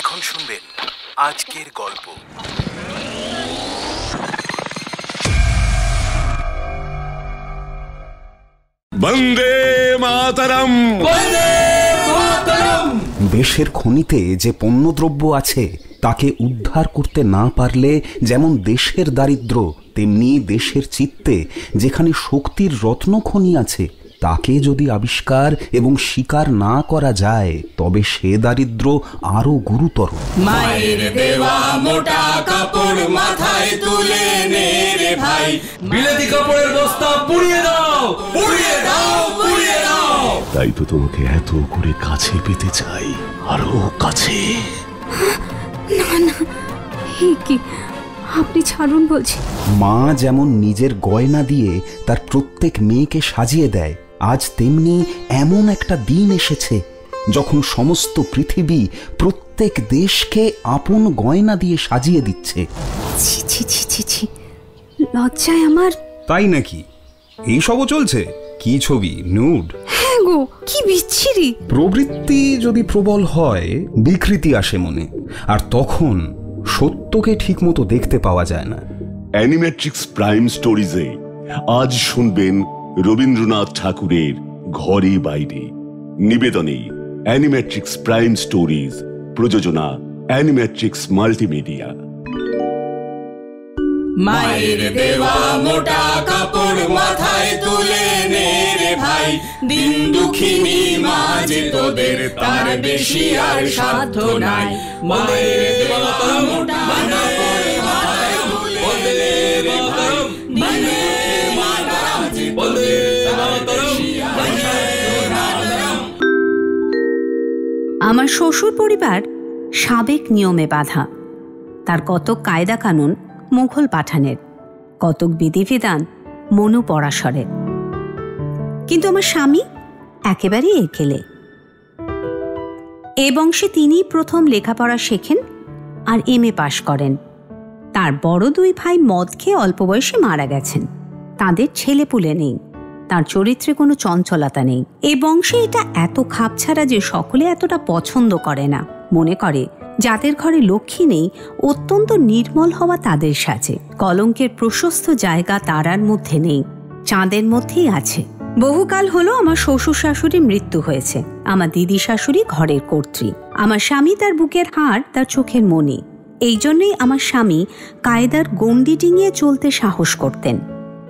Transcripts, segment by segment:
এখন শুনবেন আজকের গল্প। বন্দে মাতরম। দেশের খনিতে যে পণ্যদ্রব্য আছে তাকে উদ্ধার করতে না পারলে যেমন দেশের দারিদ্র্য, তেমনি দেশের চিত্তে যেখানে শক্তির রত্ন খনি আছে তাকে যদি আবিষ্কার এবং স্বীকার না করা যায় তবে সে দারিদ্র্য আরো গুরুতর। মায়ের দেওয়া মোটা কাপড় মাথায় তুলে নে রে ভাই, বিলেতি কাপড়ের বস্তা পুড়িয়ে দাও, পুড়িয়ে দাও, পুড়িয়ে দাও। তাই তো তোমাকে এত করে কাছে পেতে চাই, আরো কাছে। না না, কি আপনি ছাড়ুন বলছি। মা যেমন নিজের গয়না দিয়ে তার প্রত্যেক মেয়েকে সাজিয়ে দেয়, আজ তেমনি এমন একটা দিন এসেছে যখন সমস্ত পৃথিবী প্রত্যেক দেশকে আপন গয়না দিয়ে সাজিয়ে দিচ্ছে। ছি ছি ছি ছি ছি, লজ্জায় আমার। তাই নাকি? এইসবও চলছে? কি ছবি? নুড? হ্যাঁ গো, কি বিচ্ছিরি। প্রবৃত্তি যদি প্রবল হয় বিকৃতি আসে মনে, আর তখন সত্যকে ঠিক মতো দেখতে পাওয়া যায় না। অ্যানিমেট্রিক্স প্রাইম স্টোরিজে আজ শুনবেন রবীন্দ্রনাথ ঠাকুরের ঘরে বাইরে। নিবেদনে অ্যানিমেট্রিক্স প্রাইম স্টোরিজ, প্রযোজনা অ্যানিমেট্রিক্স মাল্টিমিডিয়া। মায়ের দেওয়া মোটা কাপড় মাথায় তুলে নে রে ভাই, দিন দুঃখিনী মা যে তোদের তার বেশি আর সাধ্য নাই। মায়ের দেওয়া মোটা কাপড় মাথায় তুলে নে রে ভাই, দিন দুঃখিনী মা যে তোদের তার বেশি আর সাধ্য নাই। আমার শ্বশুর পরিবার সাবেক নিয়মে বাঁধা। তার কতক কায়দা কানুন মুঘল পাঠানের, কতক বিধিবিধান মনু পরাশরের। কিন্তু আমার স্বামী একেবারেই একেলে। এ বংশে তিনিই প্রথম লেখাপড়া শেখেন আর MA পাশ করেন। তার বড় দুই ভাই মদ খেয়ে অল্প বয়সে মারা গেছেন। তাদের ছেলেপুলে নেই, তার চরিত্রে কোনো চঞ্চলতা নেই। এ বংশে এটা এত খাপছাড়া যে সকলে এতটা পছন্দ করে না। মনে করে যাদের ঘরে লক্ষ্মী নেই অত্যন্ত নির্মল হওয়া তাদের সাজে। কলঙ্কের প্রশস্ত জায়গা তারার মধ্যে নেই, চাঁদের মধ্যেই আছে। বহুকাল হলো আমার শ্বশুর শাশুড়ির মৃত্যু হয়েছে। আমার দিদি শাশুড়ি ঘরের কর্ত্রী, আমার স্বামী তার বুকের হাড়, তার চোখের মণি। এই জন্যই আমার স্বামী কায়দার গণ্ডি ডিঙিয়ে চলতে সাহস করতেন।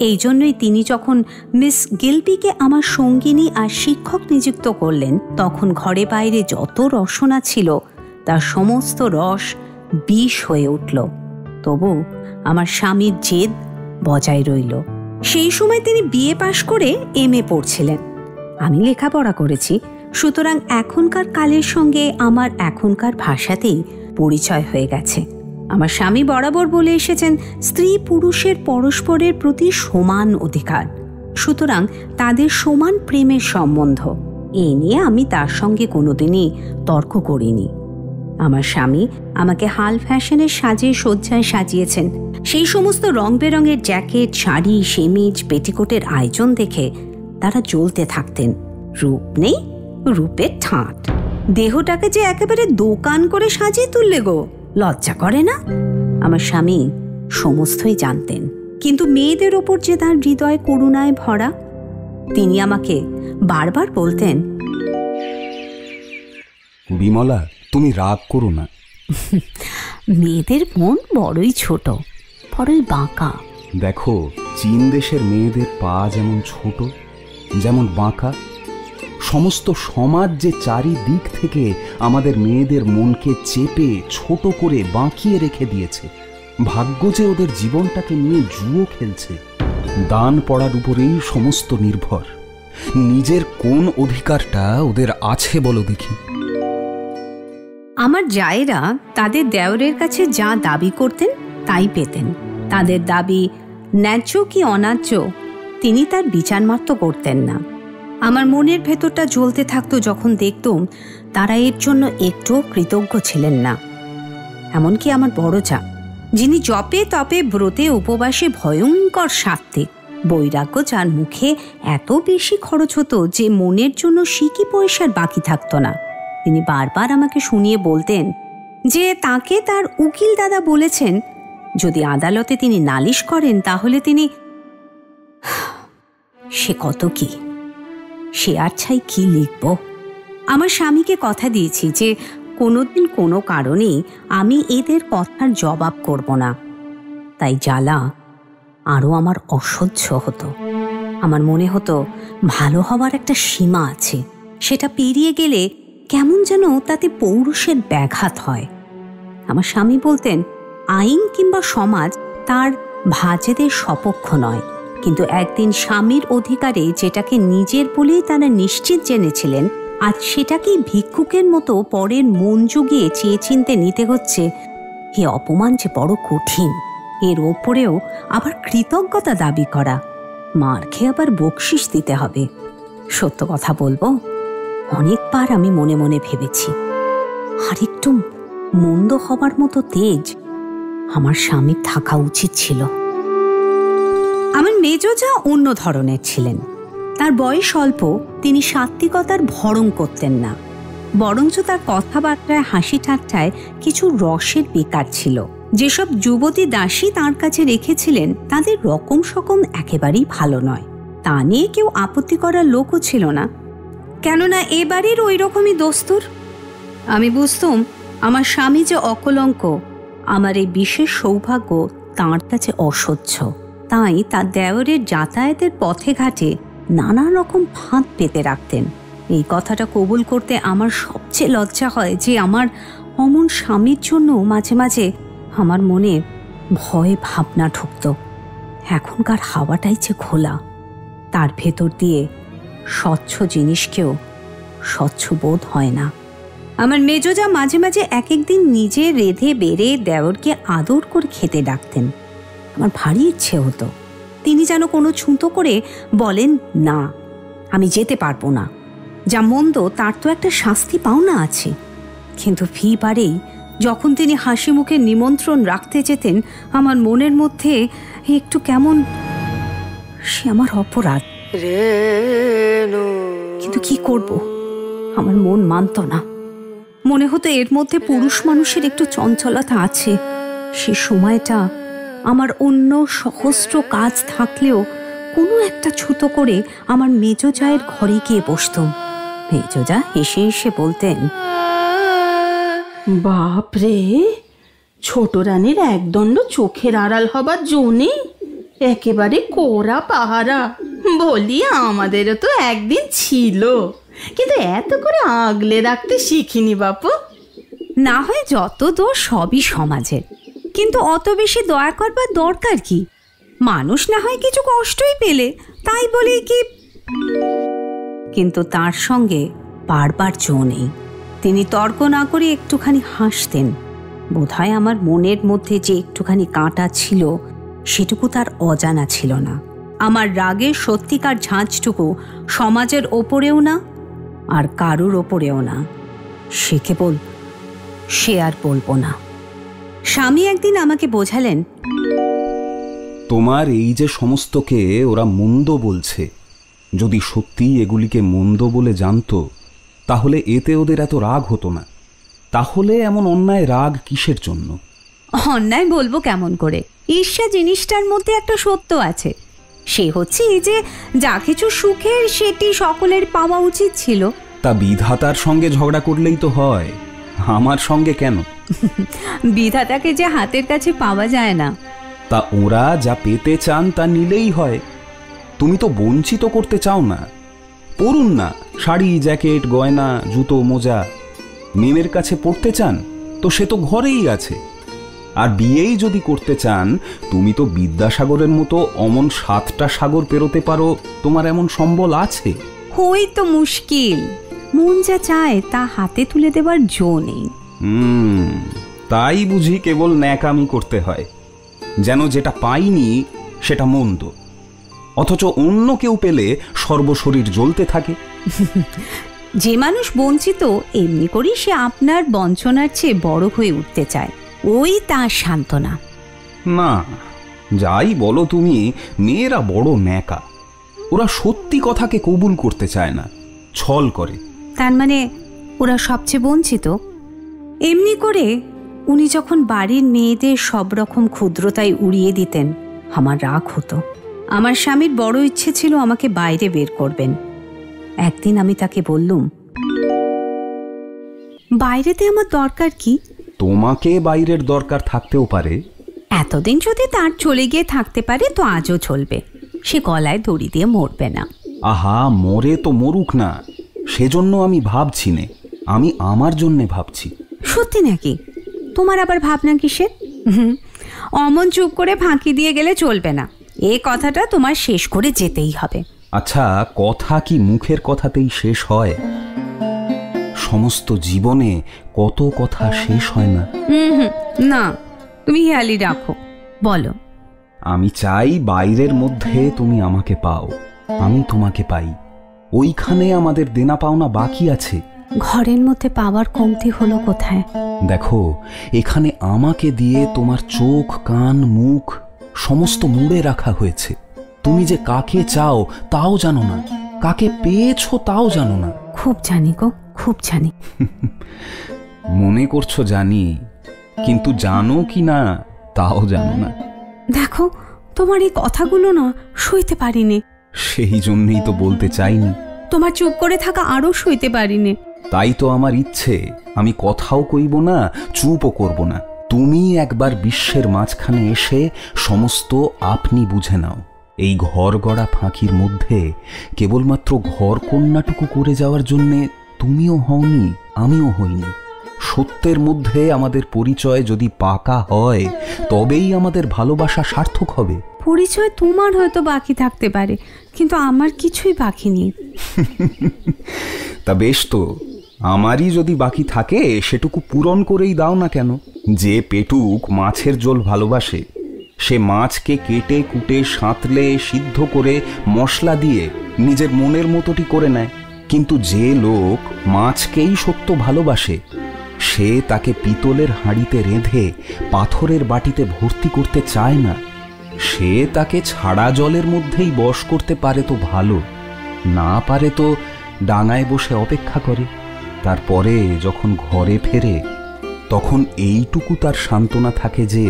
এই জন্যই তিনি যখন মিস গিলবিকে আমার সঙ্গিনী আর শিক্ষক নিযুক্ত করলেন, তখন ঘরে বাইরে যত রসনা ছিল তার সমস্ত রস বিষ হয়ে উঠল। তবু আমার স্বামীর জেদ বজায় রইল। সেই সময় তিনি BA পাশ করে MA পড়ছিলেন। আমি লেখাপড়া করেছি, সুতরাং এখনকার কালের সঙ্গে আমার এখনকার ভাষাতেই পরিচয় হয়ে গেছে। আমার স্বামী বরাবর বলে এসেছেন স্ত্রী পুরুষের পরস্পরের প্রতি সমান অধিকার, সুতরাং তাদের সমান প্রেমের সম্বন্ধ। এই নিয়ে আমি তার সঙ্গে কোনোদিনই তর্ক করিনি। আমার স্বামী আমাকে হাল ফ্যাশনের সাজে সজ্জায় সাজিয়েছেন। সেই সমস্ত রং বেরঙের জ্যাকেট, শাড়ি, সেমিজ, পেটিকোটের আয়োজন দেখে তারা জ্বলতে থাকতেন। রূপ নেই, রূপের ঠাঁট। দেহটাকে যে একেবারে দোকান করে সাজিয়ে তুললে গো, লজ্জা করে না? আমার স্বামী সমস্তই জানতেন, কিন্তু মেয়েদের ওপর যে তার হৃদয় করুণায় ভরা। তিনি আমাকে বারবার বলতেন, বিমলা, তুমি রাগ করো না। মেয়েদের মন বড়ই ছোট, বড়ই বাঁকা। দেখো, চীন দেশের মেয়েদের পা যেমন ছোট, যেমন বাঁকা, সমস্ত সমাজ যে চারিদিক থেকে আমাদের মেয়েদের মনকে চেপে ছোট করে বাঁকিয়ে রেখে দিয়েছে। ভাগ্য যে ওদের জীবনটাকে নিয়ে জুয়ো খেলছে। দান পড়ার উপরেই সমস্ত নির্ভর। নিজের কোন অধিকারটা ওদের আছে বলো দেখি? আমার জায়েরা তাদের দেওরের কাছে যা দাবি করতেন তাই পেতেন। তাদের দাবি ন্যায্য কি অন্যায্য তিনি তার বিচার মাত্র করতেন না। আমার মনের ভেতরটা জ্বলতে থাকতো যখন দেখতুম তারা এর জন্য একটুও কৃতজ্ঞ ছিলেন না। এমনকি আমার বড় যা, যিনি জপে তপে ব্রতে উপবাসে ভয়ঙ্কর সাত্ত্বিক, বৈরাগ্য যার মুখে এত বেশি খরচ হতো যে মনের জন্য সিকি পয়সার বাকি থাকতো না, তিনি বারবার আমাকে শুনিয়ে বলতেন, যে তাকে তার উকিল দাদা বলেছেন যদি আদালতে তিনি নালিশ করেন তাহলে তিনি, সে কত কি, সে আর ছাই কি লিখব। আমার স্বামীকে কথা দিয়েছি যে কোনোদিন কোনো কারণেই আমি এদের কথার জবাব করব না। তাই জ্বালা আরও আমার অসহ্য হতো। আমার মনে হতো ভালো হওয়ার একটা সীমা আছে, সেটা পেরিয়ে গেলে কেমন যেন তাতে পৌরুষের ব্যাঘাত হয়। আমার স্বামী বলতেন আইন কিংবা সমাজ তার ভাজেদের সপক্ষ নয়, কিন্তু একদিন স্বামীর অধিকারে যেটাকে নিজের বলেই তারা নিশ্চিত জেনেছিলেন, আজ সেটাকেই ভিক্ষুকের মতো পরের মন জুগিয়ে চেয়ে চিনতে নিতে হচ্ছে। এ অপমান যে বড় কঠিন। এর ওপরেও আবার কৃতজ্ঞতা দাবি করা, মার খেয়ে আবার বকশিস দিতে হবে। সত্য কথা বলবো, অনেকবার আমি মনে মনে ভেবেছি আর একটু মন্দ হবার মতো তেজ আমার স্বামীর থাকা উচিত ছিল। আমার মেজজা অন্য ধরনের ছিলেন। তার বয়স অল্প, তিনি সাত্ত্বিকতার ভরং করতেন না, বরঞ্চ তার কথাবার্তায় হাসি ঠাট্টায় কিছু রসের বেকার ছিল। যেসব যুবতী দাসী তার কাছে রেখেছিলেন তাদের রকম সকম একেবারেই ভালো নয়, তা নিয়ে কেউ আপত্তি করার লোকও ছিল না, কেননা এ বাড়ির ওই রকমই দস্তুর। আমি বুঝতাম আমার স্বামী যে অকলঙ্ক, আমার এই বিশেষ সৌভাগ্য তাঁর কাছে অসহ্য। তাই তার দেওরের যাতায়াতের পথে ঘাটে নানা রকম ফাঁদ পেতে রাখতেন। এই কথাটা কবুল করতে আমার সবচেয়ে লজ্জা হয় যে আমার অমন স্বামীর জন্য মাঝে মাঝে আমার মনে ভয় ভাবনা ঢুকত। এখনকার হাওয়াটাই যে খোলা, তার ভেতর দিয়ে স্বচ্ছ জিনিসকেও স্বচ্ছ বোধ হয় না। আমার মেজজা মাঝে মাঝে এক একদিন নিজে রেঁধে বেড়ে দেওরকে আদর করে খেতে ডাকতেন। আমার ভারী ইচ্ছে হতো তিনি যেন কোনো ছুঁতো করে বলেন, না আমি যেতে পারবো না, যা মন্দ তার তো একটা শাস্তি পাওনা আছে। কিন্তু ফি বারেই যখন তিনি হাসি মুখে নিমন্ত্রণ রাখতে যেতেন, আমার মনের মধ্যে একটু কেমন, সে আমার অপরাধ। কিন্তু কি করব, আমার মন মানত না। মনে হতো এর মধ্যে পুরুষ মানুষের একটু চঞ্চলতা আছে। সে সময়টা আমার অন্য সহস্র কাজ থাকলেও কোনো একটা ছুতো করে আমার মেজজায়ের ঘরে গিয়ে বসতাম। মেজজা হেসে হেসে বলতেন, বাপরে, ছোট রানীর একদণ্ড চোখের আড়াল হবার জন্যে একেবারে কোরা পাহারা। বলি আমাদেরও তো একদিন ছিল, কিন্তু এত করে আগলে রাখতে শিখিনি বাপু। না হয় যত দোষ সবই সমাজের, কিন্তু অত বেশি দয়া করবার দরকার কি? মানুষ না হয় কিছু কষ্টই পেলে তাই বলে কি। কিন্তু তার সঙ্গে বারবার জো নেই। তিনি তর্ক না করে একটুখানি হাসতেন। বোধহয় আমার মনের মধ্যে যে একটুখানি কাঁটা ছিল সেটুকু তার অজানা ছিল না। আমার রাগের সত্যিকার ঝাঁঝটুকু সমাজের ওপরেও না আর কারুর ওপরেও না। সে কেবল, সে আর বলবো না। স্বামী একদিন আমাকে বোঝালেন, তোমার এই যে সমস্তকে ওরা মন্দ বলছে, যদি সত্যি এগুলিকে মন্দ বলে জানতো তাহলে এতে ওদের এত রাগ হতো না। তাহলে এমন অন্যায় রাগ কিসের জন্য? অন্যায় বলবো কেমন করে? ঈর্ষা জিনিসটার মধ্যে একটা সত্য আছে, সে হচ্ছে এই যে যা কিছু সুখের সেটি সকলের পাওয়া উচিত ছিল। তা বিধাতার সঙ্গে ঝগড়া করলেই তো হয়, আমার সঙ্গে কেন? বিধাতাকে যে হাতের কাছে পাওয়া যায় না। তা ওরা যা পেতে চান তা নিলেই হয়। তুমি তো বঞ্চিত করতে চাও না। পড়ুন না শাড়ি, জ্যাকেট, গয়না, জুতো, মোজা। মেমের কাছে পড়তে চান তো সে তো ঘরেই আছে। আর বিয়েই যদি করতে চান, তুমি তো বিদ্যাসাগরের মতো অমন 7টা সাগর পেরোতে পারো, তোমার এমন সম্বল আছে। হই তো মুশকিল, মন যা চায় তা হাতে তুলে দেবার জো নেই। তাই বুঝি কেবল ন্যাকামি করতে হয়, যেন যেটা পাইনি সেটা মন্দ, অথচ অন্য কেউ পেলে সর্বশরীর জ্বলতে থাকে। যে মানুষ বঞ্চিত এমনি করেই সে আপনার বঞ্চনার চেয়ে বড় হয়ে উঠতে চায়, ওই তার সান্ত্বনা। না, যাই বলো তুমি, মেয়েরা বড় ন্যাকা। ওরা সত্যি কথাকে কবুল করতে চায় না, ছল করে। তার মানে ওরা সবচেয়ে বঞ্চিত? এমনি করে উনি যখন বাড়ির মেয়েদের সব রকম ক্ষুদ্রতায় উড়িয়ে দিতেন, আমার রাগ হতো। আমার স্বামীর বড় ইচ্ছে ছিল আমাকে বাইরে বের করবেন। একদিন আমি তাকে বললুম, বাইরেতে আমার দরকার কি? তোমাকে বাইরের দরকার থাকতেও পারে। এতদিন যদি তার চলে গিয়ে থাকতে পারে তো আজও চলবে, সে গলায় দড়ি দিয়ে মরবে না। আহা, মরে তো মরুক না, সেজন্য আমি ভাবছি নে, আমি আমার জন্যে ভাবছি। সত্যি নাকি? তোমার আবার ভাবনা কিসের? অমন চুপ করে ফাঁকি দিয়ে গেলে চলবে না, এ কথাটা তোমার শেষ করে যেতেই হবে। আচ্ছা, কথা কি মুখের কথাতেই শেষ হয়? সমস্ত জীবনে কত কথা শেষ হয় না। না, তুমি হেয়ালি রাখো, বলো। আমি চাই বাইরের মধ্যে তুমি আমাকে পাও, আমি তোমাকে পাই। ওইখানে আমাদের দেনা পাওনা বাকি আছে। ঘরের মধ্যে পাওয়ার কমতি হলো কোথায়? দেখো, এখানে আমাকে দিয়ে তোমার চোখ, কান, মুখ সমস্ত মুড়ে রাখা হয়েছে। তুমি যে কাকে চাও তাও জানো না, কাকে পেয়েছো তাও জানো না। খুব জানি গো, খুব জানি। মনে করছো জানি, কিন্তু জানো কি না তাও জানো না। দেখো, তোমার এই কথাগুলো না সইতে পারিনি। সেই জন্যই তো বলতে চাইনি। তোমার চুপ করে থাকা আরো সইতে পারিনি। তাই তো আমার ইচ্ছে, আমি কথাও কইব না, চুপও করব না। তুমি একবার বিশ্বের মাঝখানে এসে সমস্ত আপনি বুঝে নাও। এই ঘর গড়া ফাঁকির মধ্যে কেবলমাত্র ঘর কন্যাটুকু করে যাওয়ার জন্যে তুমিও হওনি, আমিও হইনি। সত্যের মধ্যে আমাদের পরিচয় যদি পাকা হয় তবেই আমাদের ভালোবাসা সার্থক হবে। পরিচয় তোমার হয়তো বাকি থাকতে পারে, কিন্তু আমার কিছুই বাকি নেই। তা বেশ তো, আমারই যদি বাকি থাকে সেটুকু পূরণ করেই দাও না কেন? যে পেটুক মাছের ঝোল ভালোবাসে, সে মাছকে কেটে কুটে সাঁতলে সিদ্ধ করে মশলা দিয়ে নিজের মনের মতোটি করে নেয়। কিন্তু যে লোক মাছকেই সত্য ভালোবাসে, সে তাকে পিতলের হাঁড়িতে রেঁধে পাথরের বাটিতে ভর্তি করতে চায় না। সে তাকে ছাড়া জলের মধ্যেই বশ করতে পারে তো ভালো, না পারে তো ডাঙায় বসে অপেক্ষা করে। তারপরে যখন ঘরে ফেরে তখন এইটুকু তার সান্ত্বনা থাকে যে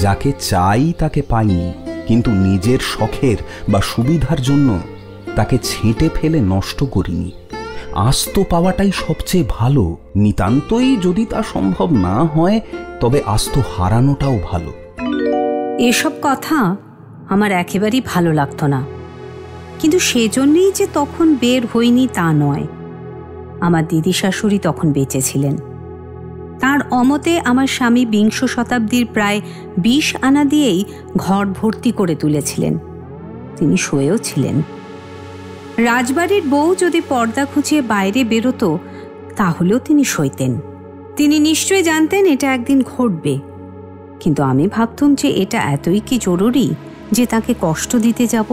যাকে চাই তাকে পাইনি, কিন্তু নিজের শখের বা সুবিধার জন্য তাকে ছেঁটে ফেলে নষ্ট করিনি। আস্ত পাওয়াটাই সবচেয়ে ভালো। নিতান্তই যদি তা সম্ভব না হয় তবে আস্ত হারানোটাও ভালো। এসব কথা আমার একেবারেই ভালো লাগতো না, কিন্তু সেজন্যই যে তখন বের হইনি তা নয়। আমার দিদি শাশুড়ি তখন বেঁচে ছিলেন। তার অমতে আমার স্বামী বিংশ শতাব্দীর প্রায় 20 আনা দিয়েই ঘর ভর্তি করে তুলেছিলেন। তিনি শোয়েও ছিলেন। রাজবাড়ির বউ যদি পর্দা খুঁচিয়ে বাইরে বেরোতো তাহলেও তিনি সইতেন। তিনি নিশ্চয়ই জানতেন এটা একদিন ঘটবে, কিন্তু আমি ভাবতাম যে এটা এতই কি জরুরি যে তাকে কষ্ট দিতে যাব।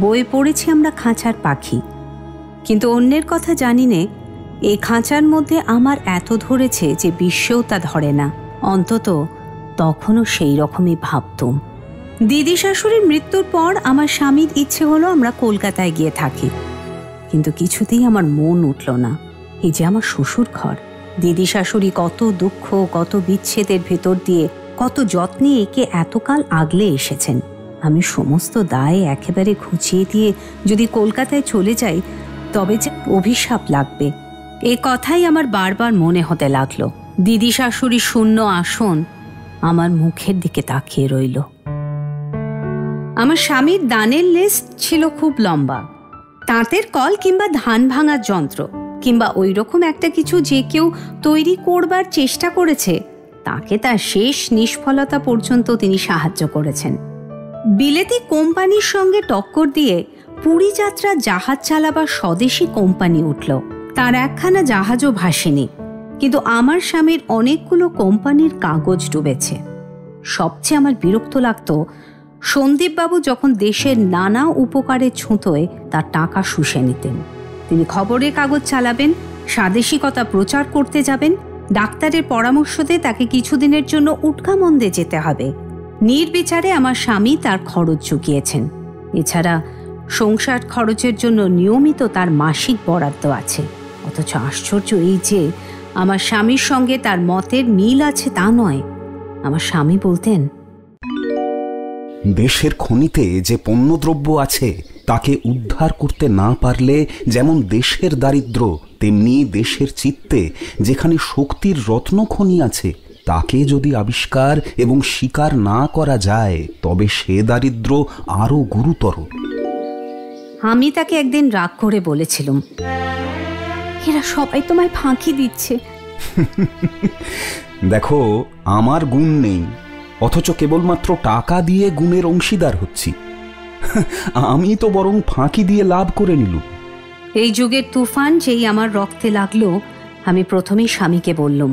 বয়ে পড়েছি আমরা খাঁচার পাখি, কিন্তু অন্যের কথা জানি নে এই খাঁচার মধ্যে আমার এত ধরেছে যে বিশ্বেও তা ধরে না। অন্তত তখনও সেই রকমই ভাবতুম। দিদি শাশুড়ির মৃত্যুর পর আমার স্বামীর ইচ্ছে হলো আমরা কলকাতায় গিয়ে থাকি, কিন্তু কিছুতেই আমার মন উঠল না। এই যে আমার শ্বশুর ঘর, দিদি শাশুড়ি কত দুঃখ, কত বিচ্ছেদের ভেতর দিয়ে, কত যত্নে একে এতকাল আগলে এসেছেন। আমি সমস্ত দায় একেবারে ঘুচিয়ে দিয়ে যদি কলকাতায় চলে যাই তবে যে অভিশাপ লাগবে, এ কথাই আমার বারবার মনে হতে লাগলো। দিদি শাশুড়ি শূন্য আসন আমার মুখের দিকে তাকিয়ে রইল। আমার স্বামীর দানের লিস্ট ছিল খুব লম্বা। তাঁতের কল কিংবা ধান ভাঙার যন্ত্র কিংবা ওই রকম একটা কিছু যে কেউ তৈরি করবার চেষ্টা করেছে তাকে তার শেষ নিষ্ফলতা পর্যন্ত তিনি সাহায্য করেছেন। বিলেতি কোম্পানির সঙ্গে টক্কর দিয়ে পুরী যাত্রা জাহাজ চালাবার স্বদেশি কোম্পানি উঠল। তার একখানা জাহাজও ভাসেনি, কিন্তু আমার স্বামীর অনেকগুলো কোম্পানির কাগজ ডুবেছে। সবচেয়ে আমার বিরক্ত লাগতো সন্দীপবাবু যখন দেশের নানা উপকারের ছুঁতোয় তার টাকা শুষে নিতেন। তিনি খবরের কাগজ চালাবেন, স্বাদেশিকতা প্রচার করতে যাবেন, ডাক্তারের পরামর্শতে তাকে কিছুদিনের জন্য উটকামন্দে যেতে হবে। নির্বিচারে আমার স্বামী তার খরচ চুকিয়েছেন। এছাড়া সংসার খরচের জন্য নিয়মিত তার মাসিক বরাদ্দ আছে। অথচ আশ্চর্য এই যে আমার স্বামীর সঙ্গে তার মতের মিল আছে তা নয়। আমার স্বামী বলতেন, দেশের খনিতে যে পণ্যদ্রব্য আছে তাকে উদ্ধার করতে না পারলে যেমন দেশের দারিদ্র, তেমনি দেশের চিত্তে যেখানে শক্তির রত্নখনি আছে তাকে যদি আবিষ্কার এবং স্বীকার না করা যায় তবে সে দারিদ্র আরো গুরুতর। আমি তাকে একদিন রাগ করে বলেছিলাম, এরা সবাই তোমায় ফাঁকি দিচ্ছে। দেখো, আমার গুণ নেই, অথচ কেবলমাত্র টাকা দিয়ে গুণের অংশীদার হচ্ছি। আমি তো বরং ফাঁকি দিয়ে লাভ করে নিলুম। এই যুগের তুফান যেই আমার রক্তে লাগলো, আমি প্রথমেই স্বামীকে বললাম,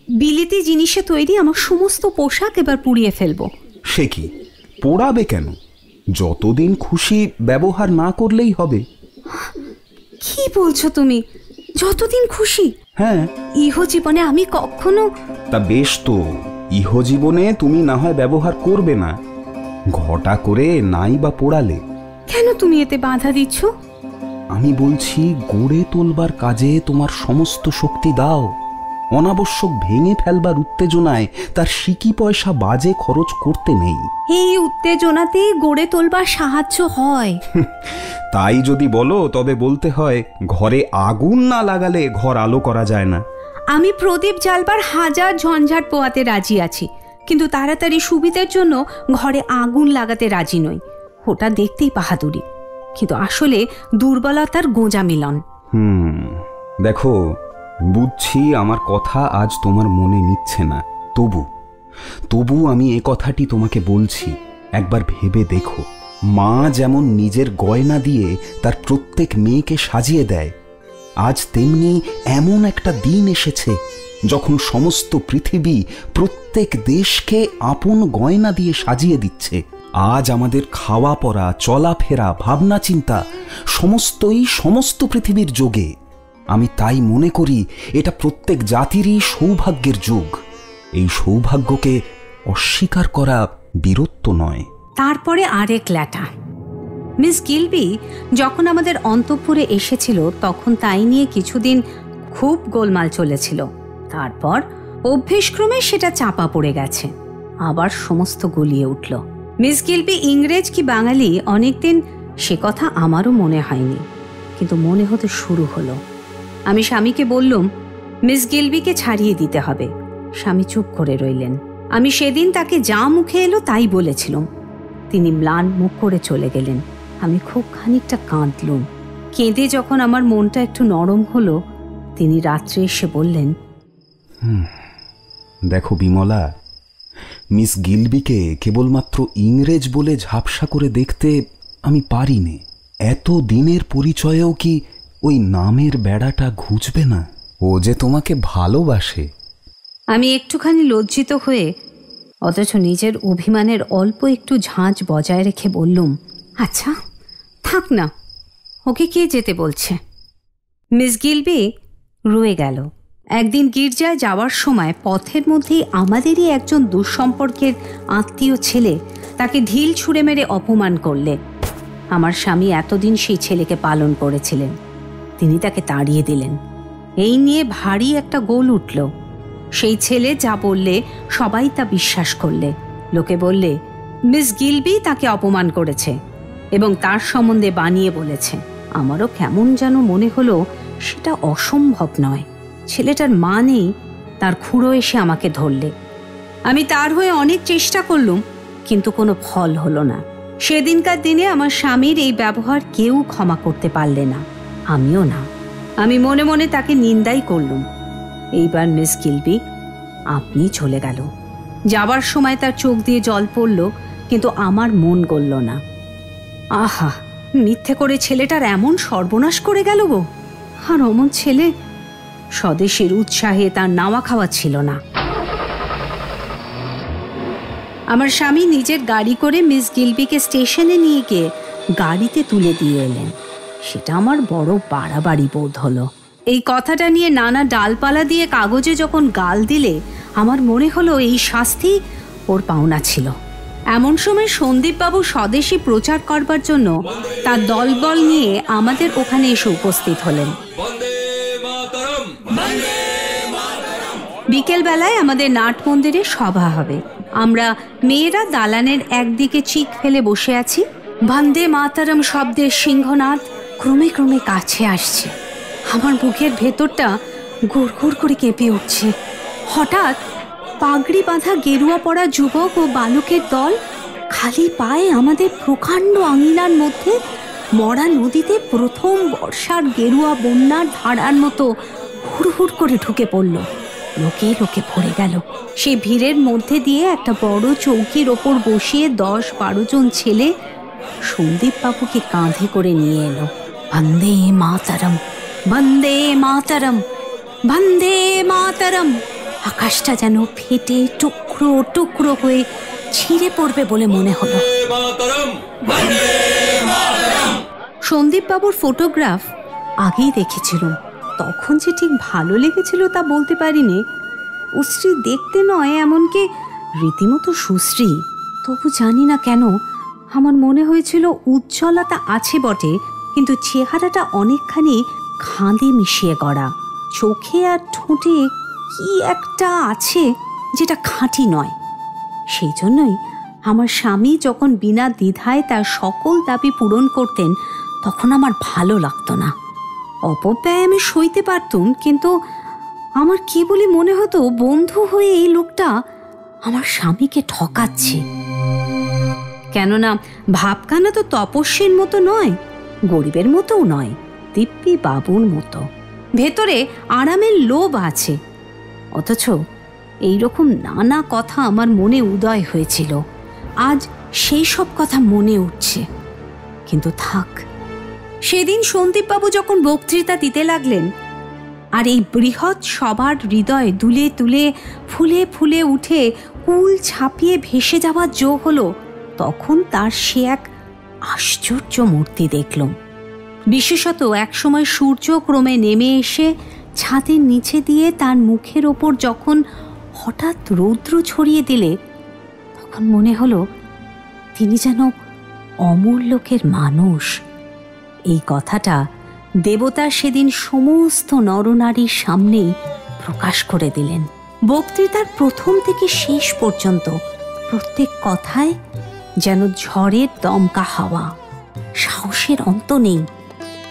বিলেতি জিনিসে তৈরি আমার সমস্ত পোশাক এবার পুড়িয়ে ফেলবো। সে কি, পোড়াবে কেন? যতদিন খুশি ব্যবহার না করলেই হবে। কি বলছো তুমি? যতদিন খুশি? হ্যাঁ। ইহ জীবনে আমি কখনো। তা বেশ তো, ইহজীবনে তুমি না হয় ব্যবহার করবে না, ঘটা করে নাই বা পোড়ালে। কেন তুমি এতে বাধা দিচ্ছ? আমি বলছি, গড়ে তোলবার কাজে তোমার সমস্ত শক্তি দাও। অনাবশ্যক ভেঙে ফেলবার উত্তেজনায় তার সিকি পয়সা বাজে খরচ করতে নেই। এই উত্তেজনাতে গড়ে তোলবার সাহায্য হয়। তাই যদি বলো তবে বলতে হয়, ঘরে আগুন না লাগালে ঘর আলো করা যায় না। আমি প্রদীপ জ্বালবার হাজার ঝঞ্ঝাট পোয়াতে রাজি আছি, কিন্তু তাড়াতাড়ি সুবিধের জন্য ঘরে আগুন লাগাতে রাজি নই। ওটা দেখতেই বাহাদুরি, কিন্তু আসলে দুর্বলতার গোঁজা মিলন। দেখো, বুঝছি আমার কথা আজ তোমার মনে নিচ্ছে না, তবু আমি এ কথাটি তোমাকে বলছি, একবার ভেবে দেখো। মা যেমন নিজের গয়না দিয়ে তার প্রত্যেক মেয়েকে সাজিয়ে দেয়, আজ তেমনি এমন একটা দিন এসেছে যখন সমস্ত পৃথিবী প্রত্যেক দেশকে আপন গয়না দিয়ে সাজিয়ে দিচ্ছে। আজ আমাদের খাওয়া পরা, চলাফেরা, ভাবনা চিন্তা সমস্তই সমস্ত পৃথিবীর যোগে। আমি তাই মনে করি এটা প্রত্যেক জাতিরই সৌভাগ্যের যুগ। এই সৌভাগ্যকে অস্বীকার করা বীরত্ব নয়। তারপরে আরেক ল্যাটা। মিস গিলবি যখন আমাদের অন্তঃপুরে এসেছিল তখন তাই নিয়ে কিছুদিন খুব গোলমাল চলেছিল। তারপর অভ্যেসক্রমে সেটা চাপা পড়ে গেছে, আবার সমস্ত গলিয়ে উঠল। মিস গিলবি ইংরেজ কি বাঙালি অনেকদিন সে কথা আমারও মনে হয়নি, কিন্তু মনে হতে শুরু হলো। আমি স্বামীকে বললুম, মিস গিলবিকে ছাড়িয়ে দিতে হবে। স্বামী চুপ করে রইলেন। আমি সেদিন তাকে যা মুখে এলো তাই বলেছিলাম। তিনি ম্লান মুখ করে চলে গেলেন। আমি খুব খানিকটা কাঁদলুম। কেঁদে যখন আমার মনটা একটু নরম হলো, তিনি রাত্রে এসে বললেন, দেখো বিমলা, মিস গিলবিকে কেবলমাত্র ইংরেজ বলে ঝাপসা করে দেখতে আমি পারিনি। এত দিনের পরিচয়েও কি ওই নামের বেড়াটা ঘুচবে না? ও যে তোমাকে ভালোবাসে। আমি একটুখানি লজ্জিত হয়ে, অথচ নিজের অভিমানের অল্প একটু ঝাঁঝ বজায় রেখে বললুম, আচ্ছা থাক না, ওকে কে যেতে বলছে? মিস গিলবি রয়ে গেল। একদিন গির্জায় যাওয়ার সময় পথের মধ্যেই আমাদেরই একজন দুঃসম্পর্কের আত্মীয় ছেলে তাকে ঢিল ছুঁড়ে মেরে অপমান করলে। আমার স্বামী এতদিন সেই ছেলেকে পালন করেছিলেন, তিনি তাকে তাড়িয়ে দিলেন। এই নিয়ে ভারী একটা গোল উঠল। সেই ছেলে যা বললে সবাই তা বিশ্বাস করলে। লোকে বললে মিস গিলবি তাকে অপমান করেছে এবং তার সম্বন্ধে বানিয়ে বলেছে। আমারও কেমন যেন মনে হলো সেটা অসম্ভব নয়। ছেলেটার মা নেই, তার খুড়ো এসে আমাকে ধরলে। আমি তার হয়ে অনেক চেষ্টা করলুম, কিন্তু কোনো ফল হলো না। সেদিনকার দিনে আমার স্বামীর এই ব্যবহার কেউ ক্ষমা করতে পারলে না, আমিও না। আমি মনে মনে তাকে নিন্দাই করলুম। এইবার মিস গিলবি আপনি চলে গেল। যাবার সময় তার চোখ দিয়ে জল পড়ল, কিন্তু আমার মন গলল না। আহা, মিথ্যে করে ছেলেটার এমন সর্বনাশ করে গেল গো। আর অমন ছেলে, স্বদেশের উৎসাহে তার নাওয়া খাওয়া ছিল না। আমার স্বামী নিজের গাড়ি করে মিস গিলবিকে স্টেশনে নিয়ে গিয়ে গাড়িতে তুলে দিয়ে এলেন। সেটা আমার বড় বাড়াবাড়ি বোধ হলো। এই কথাটা নিয়ে নানা ডালপালা দিয়ে কাগজে যখন গাল দিলে, আমার মনে হলো এই শাস্তি ওর পাওনা ছিল। এমন সময় সন্দীপবাবু স্বদেশী প্রচার করবার জন্য তার দলবল নিয়ে আমাদের ওখানে এসে উপস্থিত হলেন। বিকেলবেলায় আমাদের নাট মন্দিরে সভা হবে। আমরা মেয়েরা দালানের একদিকে চিক ফেলে বসে আছি। বন্দে মাতরম শব্দের সিংহনাদ ক্রমে ক্রমে কাছে আসছে। আমার বুকের ভেতরটা গুড়গুড় করে কেঁপে উঠছে। হঠাৎ পাগড়ি বাঁধা গেরুয়া পরা যুবক ও বালকের দল খালি পায়ে আমাদের প্রকাণ্ড আঙিনার মধ্যে মরা নদীতে প্রথম বর্ষার গেরুয়া বন্যার ধারার মতো হুড়হুড় করে ঢুকে পড়ল। লোকে লোকে ভরে গেল। সেই ভিড়ের মধ্যে দিয়ে একটা বড় চৌকির ওপর বসিয়ে 10-12 জন ছেলে সন্দীপ বাবুকে কাঁধে করে নিয়ে এলো। বন্দে মাতরম, বন্দে মাতরম, বন্দে মাতরম। আকাশটা যেন ফেটে টুকরো টুকরো হয়ে ছিঁড়ে পড়বে বলে মনে হলো। সন্দীপ বাবুর ফটোগ্রাফ আগেই দেখেছিলাম। তখন যে ঠিক ভালো লেগেছিল তা বলতে পারিনি। উশ্রী দেখতে নয়, এমনকি রীতিমতো সুশ্রী। তবু জানি না কেন আমার মনে হয়েছিল উজ্জ্বলতা আছে বটে, কিন্তু চেহারাটা অনেকখানি খাঁদে মিশিয়ে গড়া। চোখে আর ঠোঁটে কি একটা আছে যেটা খাঁটি নয়। সেই জন্যই আমার স্বামী যখন বিনা দ্বিধায় তার সকল দাবি পূরণ করতেন তখন আমার ভালো লাগতো না। অপব্যয় আমি সইতে পারতুম, কিন্তু আমার কেবলই মনে হতো বন্ধু হয়ে এই লোকটা আমার স্বামীকে ঠকাচ্ছে। কেননা ভাবখানা তো তপস্বীর মতো নয়, গরিবের মতোও নয়, দিব্যি বাবুর মতো। ভেতরে আরামের লোভ আছে। অথচ এইরকম নানা কথা আমার মনে উদয় হয়েছিল। আজ সেই সব কথা মনে উঠছে। কিন্তু থাক, সেদিন সন্দীপবাবু যখন বক্তৃতা দিতে লাগলেন আর এই বৃহৎ সবার হৃদয় দুলে তুলে ফুলে ফুলে উঠে কুল ছাপিয়ে ভেসে যাওয়ার যোগ হলো, তখন তার সে এক আশ্চর্য মূর্তি দেখলাম। বিশেষত একসময় সূর্য ক্রমে নেমে এসে ছাদের নিচে দিয়ে তার মুখের ওপর যখন হঠাৎ রৌদ্র ছড়িয়ে দিলে, তখন মনে হলো তিনি যেন অমর লোকের মানুষ। এই কথাটা দেবতা সেদিন সমস্ত নরনারীর সামনেই প্রকাশ করে দিলেন। বক্তৃতার প্রথম থেকে শেষ পর্যন্ত প্রত্যেক কথায় যেন ঝড়ের দমকা হাওয়া, সাহসের অন্ত নেই।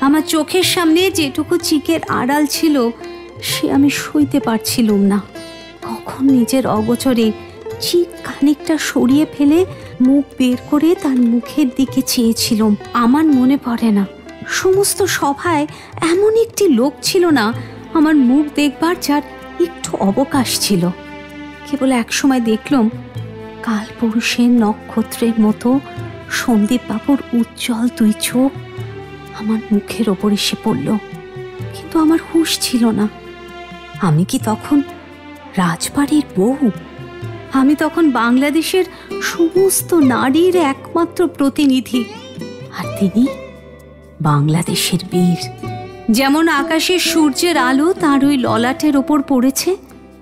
আমার চোখের সামনে যেটুকু চিকের আড়াল ছিল সে আমি সইতে পারছিলাম না। কখন নিজের অগোচরে চিক খানিকটা সরিয়ে ফেলে মুখ বের করে তার মুখের দিকে চেয়েছিলাম। আমার মনে পড়ে না সমস্ত সভায় এমন একটি লোক ছিল না আমার মুখ দেখবার যার একটু অবকাশ ছিল। কেবল একসময় দেখলাম কাল পুরুষের নক্ষত্রের মতো সন্দীপ বাবুর উজ্জ্বল দুই চোখ আমার মুখের ওপর এসে পড়ল। কিন্তু আমার হুঁশ ছিল না। আমি কি তখন রাজবাড়ির বউ? আমি তখন বাংলাদেশের সমস্ত নারীর একমাত্র প্রতিনিধি, আর তিনি বাংলাদেশের বীর। যেমন আকাশের সূর্যের আলো তার ওই ললাটের ওপর পড়েছে,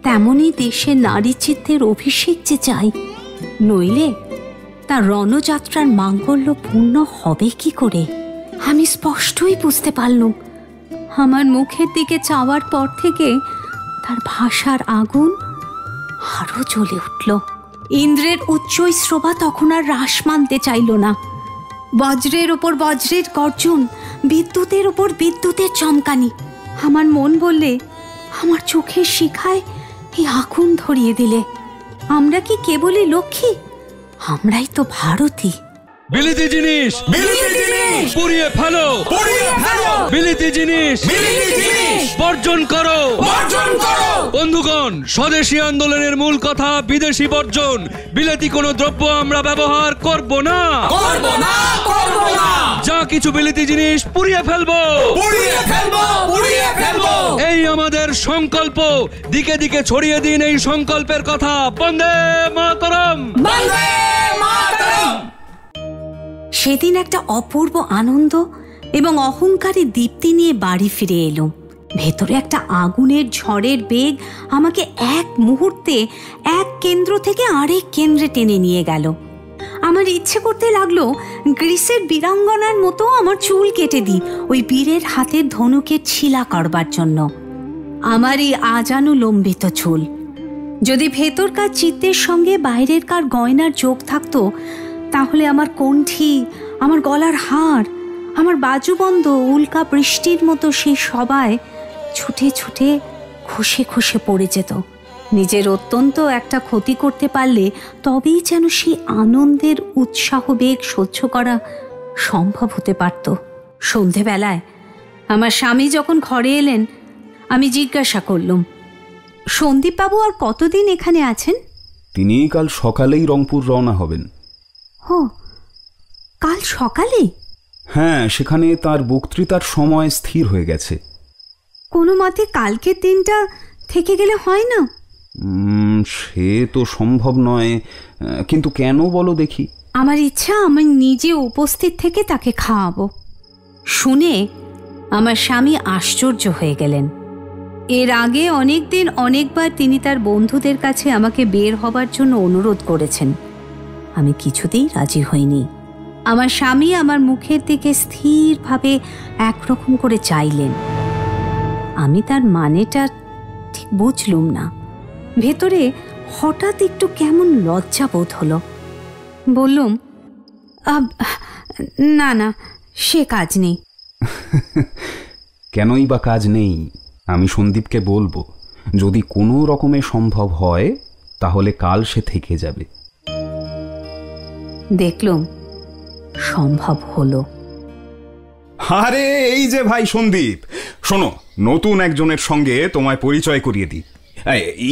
তেমনই দেশের নারী চিত্তের অভিষেক যে চাই, নইলে তার রণযাত্রার মাঙ্গল্য পূর্ণ হবে কি করে? আমি স্পষ্টই বুঝতে পারলুম। আমার মুখের দিকে চাওয়ার পর থেকে তার ভাষার আগুন আরো জ্বলে উঠল। ইন্দ্রের উচ্চই শ্রোভা তখন আর হ্রাস মানতে চাইল না। বজ্রের ওপর বজ্রের গর্জন, বিদ্যুতের ওপর বিদ্যুতের চমকানি। আমার মন বললে, আমার চোখের শিখায় এই আগুন ধরিয়ে দিলে। আমরা কি কেবলই লক্ষ্মী? আমরাই তো ভারতী। বিলিতি জিনিস পুড়িয়ে ফেলো, বিলিতি জিনিস বর্জন করো। বন্ধুগণ, স্বদেশী আন্দোলনের মূল কথা বিদেশি বর্জন। বিলেতি কোনো দ্রব্য আমরা ব্যবহার করব না। যা কিছু বিলিতি জিনিস পুড়িয়ে ফেলবো। এই আমাদের সংকল্প। দিকে দিকে ছড়িয়ে দিন এই সংকল্পের কথা। বন্দে মাতরম। সেদিন একটা অপূর্ব আনন্দ এবং অহংকারী দীপ্তি নিয়ে বাড়ি ফিরে এলো। ভেতরে একটা আগুনের ঝড়ের বেগ আমাকে এক মুহূর্তে এক কেন্দ্র থেকে আরেক কেন্দ্রে টেনে নিয়ে গেল। আমার ইচ্ছে করতে লাগলো গ্রিসের বীরাঙ্গনার মতো আমার চুল কেটে দিই ওই বীরের হাতের ধনুকের ছিলা করবার জন্য। আমার এই আজানুলম্বিত চুল যদি ভেতরকার চিত্তের সঙ্গে বাইরের কার গয়নার যোগ থাকতো, তাহলে আমার কণ্ঠী, আমার গলার হার, আমার বাজুবন্ধ উল্কা বৃষ্টির মতো সেই সবাই ছুটে ছুটে খসে খসে পড়ে যেত। নিজের অত্যন্ত একটা ক্ষতি করতে পারলে তবেই যেন সেই আনন্দের উৎসাহ বেগ সহ্য করা সম্ভব হতে পারত। সন্ধেবেলায় আমার স্বামী যখন ঘরে এলেন, আমি জিজ্ঞাসা করলুম, সন্দীপবাবু আর কতদিন এখানে আছেন? তিনি কাল সকালেই রংপুর রওনা হবেন। ও, কাল সকালে? হ্যাঁ, সেখানে তার বক্তৃতার সময় স্থির হয়ে গেছে। কোনো মতে কালকের দিনটা থেকে গেলে হয় না? সে তো সম্ভব নয়, কিন্তু কেন বলো দেখি? আমার ইচ্ছা আমি নিজে উপস্থিত থেকে তাকে খাওয়াবো। শুনে আমার স্বামী আশ্চর্য হয়ে গেলেন। এর আগে অনেকদিন অনেকবার তিনি তার বন্ধুদের কাছে আমাকে বের হবার জন্য অনুরোধ করেছেন। আমি কিছুতেই রাজি হইনি। আমার স্বামী আমার মুখের দিকে স্থিরভাবে একরকম করে চাইলেন। আমি তার মানেটা ঠিক বুঝলুম না। ভেতরে হঠাৎ একটু কেমন লজ্জা বোধ হলো। বললুম, না না, সে কাজ নেই। কেনই বা কাজ নেই? আমি সন্দীপকে বলবো, যদি কোনো রকমে সম্ভব হয় তাহলে কাল সে থেকে যাবে। দেখলুম সম্ভব হলো। আরে এই যে ভাই সন্দীপ, শোনো, নতুন একজনের সঙ্গে তোমায় পরিচয় করিয়ে দিই।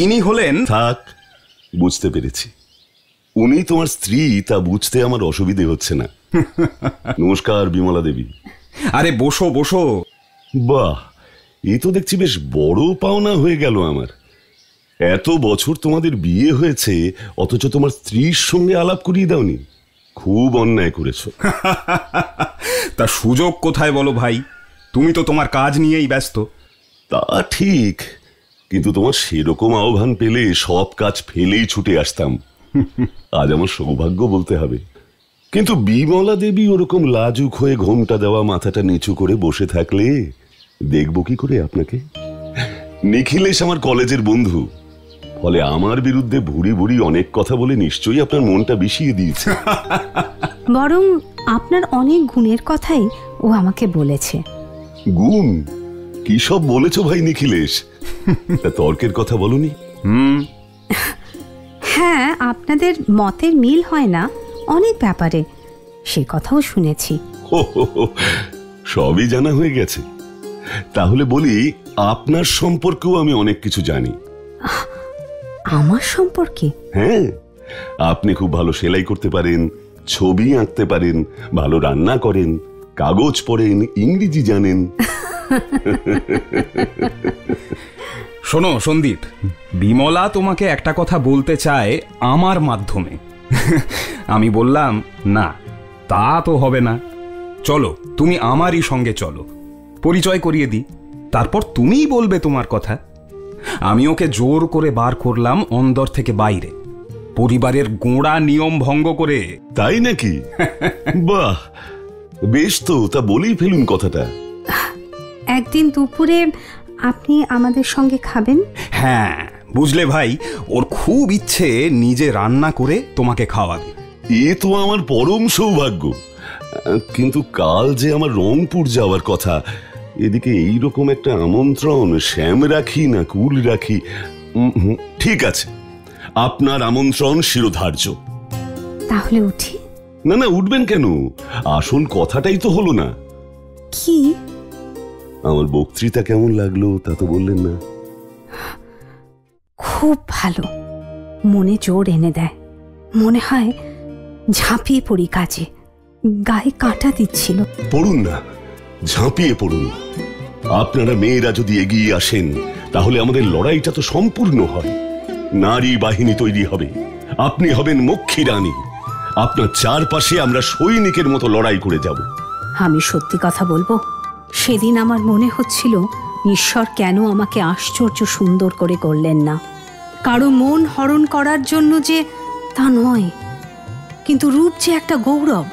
ইনি হলেন... থাক, বুঝতে পেরেছি। উনি তোমার স্ত্রী, তা বুঝতে আমার অসুবিধে হচ্ছে না। নমস্কার বিমলা দেবী। আরে বসো বসো। বাহ, এ তো দেখছি বেশ বড় পাওনা হয়ে গেল আমার। এত বছর তোমাদের বিয়ে হয়েছে, অথচ তোমার স্ত্রীর সঙ্গে আলাপ করিয়ে দাওনি। খুব অন্যায় করেছো। তা সুযোগ কোথায় বলো ভাই? তুমি তো তোমার কাজ নিয়েই ব্যস্ত। তা ঠিক, কিন্তু তোমার সেরকম আহ্বান পেলে সব কাজ ফেলেই ছুটে আসতাম। আজ আমার সৌভাগ্য বলতে হবে। কিন্তু বিমলা দেবী ওরকম লাজুক হয়ে ঘোমটা দেওয়া মাথাটা নিচু করে বসে থাকলে দেখব কি করে আপনাকে? নিখিলেশ আমার কলেজের বন্ধু, ফলে আমার বিরুদ্ধে ভুরি ভুরি অনেক কথা বলে নিশ্চয়ই আপনার মনটা বিষিয়ে দিয়েছে। বরং আপনার অনেক গুণের কথাই ও আমাকে বলেছে। গুণ? কি সব বলেছো ভাই নিখিলেশ? তা তর্কের কথা বলনি? হ্যাঁ, আপনাদের মতের মিল হয় না অনেক ব্যাপারে, সে কথাও শুনেছি। সবই জানা হয়ে গেছে। তাহলে বলি, আপনার সম্পর্কেও আমি অনেক কিছু জানি। আমার সম্পর্কে? হ্যাঁ, আপনি খুব ভালো সেলাই করতে পারেন, ছবি আঁকতে পারেন, ভালো রান্না করেন, কাগজ পড়েন, ইংরেজি জানেন। শোনো সন্দীপ, বিমলা তোমাকে একটা কথা বলতে চায় আমার মাধ্যমে। আমি বললাম, না, তা তো হবে না। চলো, তুমি আমারই সঙ্গে চলো, পরিচয় করিয়ে দিই, তারপর তুমিই বলবে তোমার কথা। আমি ওকে জোর করে বার করলাম অন্দর থেকে বাইরে, পরিবারের গোঁড়া নিয়ম ভঙ্গ করে। তাই নাকি? বাহ, বেশ তো, তা বলেই ফেলুন কথাটা। একদিন দুপুরে আপনি আমাদের সঙ্গে খাবেন? হ্যাঁ, বুঝলে ভাই, ওর খুব ইচ্ছে নিজে রান্না করে তোমাকে খাওয়াবে। এ তো আমার পরম সৌভাগ্য। কিন্তু কাল যে আমার রংপুর যাওয়ার কথা, এদিকে এইরকম একটা আমন্ত্রণ শ্যাম রাখি না কুল রাখি? ঠিক আছে, আপনার আমন্ত্রণ শিরোধার্য। তাহলে উঠি? না না, উঠবেন কেন? আসল কথাটাই তো হলো না। কি? আমার বক্তৃতা কেমন লাগলো তা তো বললেন না। খুব ভালো, মনে জোর এনে দেয়। মনে হয় ঝাঁপিয়ে পড়ি কাজে, গায়ে কাঁটা দিচ্ছিল। পড়ুন না, ঝাঁপিয়ে পড়ুন। আপনারা মেয়েরা যদি এগিয়ে আসেন, তাহলে আমাদের লড়াইটা তো সম্পূর্ণ হয়। নারী বাহিনী তৈরি হবে, আপনি হবেন মক্ষী রানী, আপনার চারপাশে আমরা সৈনিকের মতো লড়াই করে যাব। আমি সত্যি কথা বলবো, সেদিন আমার মনে হচ্ছিল ঈশ্বর কেন আমাকে আশ্চর্য সুন্দর করে করলেন না। কারো মন হরণ করার জন্য যে, তা নয়, কিন্তু রূপ যে একটা গৌরব।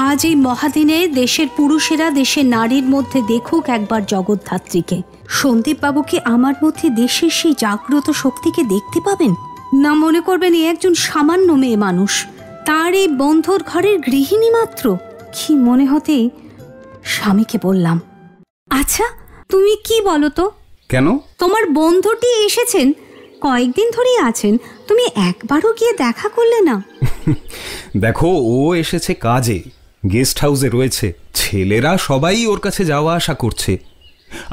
আজ এই মহাদিনে দেশের পুরুষেরা দেশের নারীর মধ্যে দেখুক একবার জগদ্ধাত্রীকে। সন্দীপ বাবু কি আমার মধ্যে দেশের সেই জাগ্রত শক্তিকে দেখতে পাবেন? না মনে করবেন এ একজন সামান্য মেয়ে মানুষ, তার এই বন্ধুর ঘরের গৃহিণী মাত্র। কি মনে হতেই স্বামীকে বললাম, আচ্ছা তুমি কি বলো তো, কেন? তোমার বন্ধুটি এসেছেন, কয়েকদিন ধরেই আছেন, তুমি একবারও গিয়ে দেখা করলে না? দেখো, ও এসেছে কাজে, গেস্ট হাউসে রয়েছে, ছেলেরা সবাই ওর কাছে যাওয়া আসা করছে।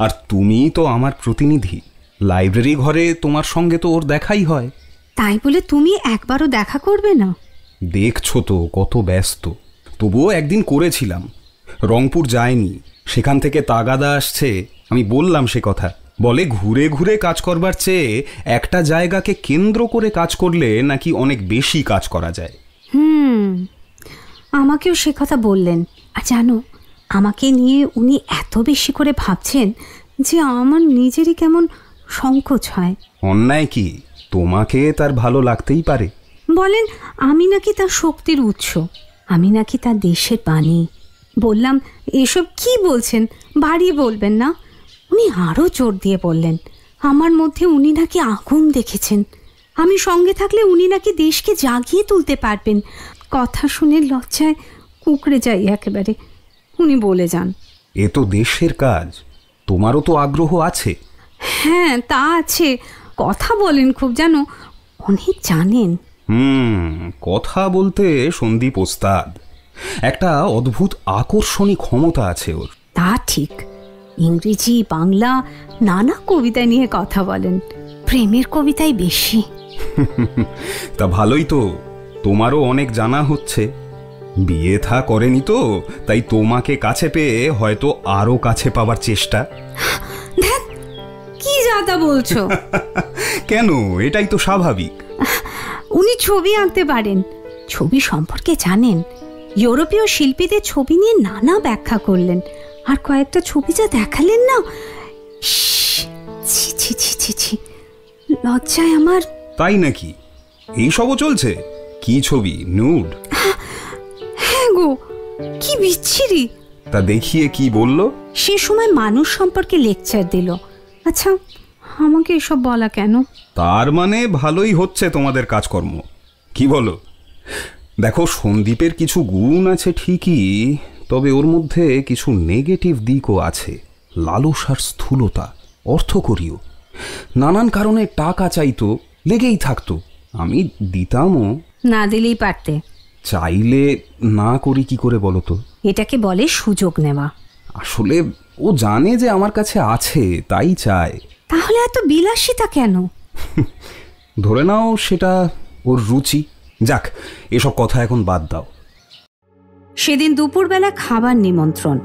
আর তুমি তো আমার প্রতিনিধি, লাইব্রেরি ঘরে তোমার সঙ্গে তো ওর দেখাই হয়। তাই বলে তুমি একবারও দেখা করবে না? দেখছো তো কত ব্যস্ত। তবুও একদিন করেছিলাম, রংপুর যায়নি, সেখান থেকে তাগাদা আসছে। আমি বললাম সে কথা, বলে ঘুরে ঘুরে কাজ করবার চেয়ে একটা জায়গাকে কেন্দ্র করে কাজ করলে নাকি অনেক বেশি কাজ করা যায়। আমাকেও সে কথা বললেন। আর জানো, আমাকে নিয়ে উনি এত বেশি করে ভাবছেন যে আমার নিজেরই কেমন সংকোচ হয়। অন্যায় কি? তোমাকে তার ভালো লাগতেই পারে। বলেন আমি নাকি তার শক্তির উৎস, আমি নাকি তার দেশের বাণী। বললাম, এসব কি বলছেন, বাড়িয়ে বলবেন না? উনি আরও জোর দিয়ে বললেন, আমার মধ্যে উনি নাকি আগুন দেখেছেন, আমি সঙ্গে থাকলে উনি নাকি দেশকে জাগিয়ে তুলতে পারবেন। কথা শুনে লজ্জায় কুঁকড়ে যাই একেবারে। উনি বলে যান, এ তো দেশের কাজ, তোমারও তো আগ্রহ আছে। হ্যাঁ তা আছে, কথা বলেন খুব, জানো, অনেক জানেন। কথা বলতে সন্দীপ ওস্তাদ, একটা অদ্ভুত আকর্ষণী ক্ষমতা আছে ওর। তা ঠিক, ইংরেজি বাংলা নানা কবিতা নিয়ে কথা বলেন, প্রেমের কবিতাই বেশি। তা ভালোই তো, তোমারও অনেক জানা হচ্ছে। বিয়ে থা করেনি তো, তাই তোমাকে কাছে পেয়ে হয়তো আরো কাছে পাবার চেষ্টা। কি যাতা বলছো? কেন, এটাই তো স্বাভাবিক। উনি ছবি আঁকতে পারেন, ছবি সম্পর্কে জানেন, ইউরোপীয় শিল্পীদের ছবি নিয়ে নানা ব্যাখ্যা করলেন, আর কয়েকটা ছবি যা দেখালেন না, ছি ছি ছি ছি ছি, লজ্জায় আমার। তাই নাকি? এইসবও চলছে? কি ছবি? নুড? হ্যাঁ গো, কি বিচ্ছিরি। তা দেখিয়ে কি বললো? সে সময় মানুষ সম্পর্কে লেকচার দিল। আচ্ছা, আমাকে এসব বলা কেন? তার মানে ভালোই হচ্ছে তোমাদের কাজকর্ম, কি বলো? দেখো, সন্দীপের কিছু গুণ আছে ঠিকই, তবে ওর মধ্যে কিছু নেগেটিভ দিকও আছে। লালসার স্থূলতা, অর্থকরীয়, নানান কারণে টাকা চাইতো, লেগেই থাকতো। আমি দিতামও। না দিলেই পারতে। চাইলে না করি কি করে বলো তো? এটাকে বলে সুযোগ নেওয়া। আসলে ও জানে যে আমার কাছে আছে, তাই চায়। তাহলে এত বিলাসিতা কেন? ধরে নাও সেটা ওর রুচি। যাক, এসব কথা এখন বাদ দাও। সেদিন দুপুরবেলা খাবার নিমন্ত্রণ,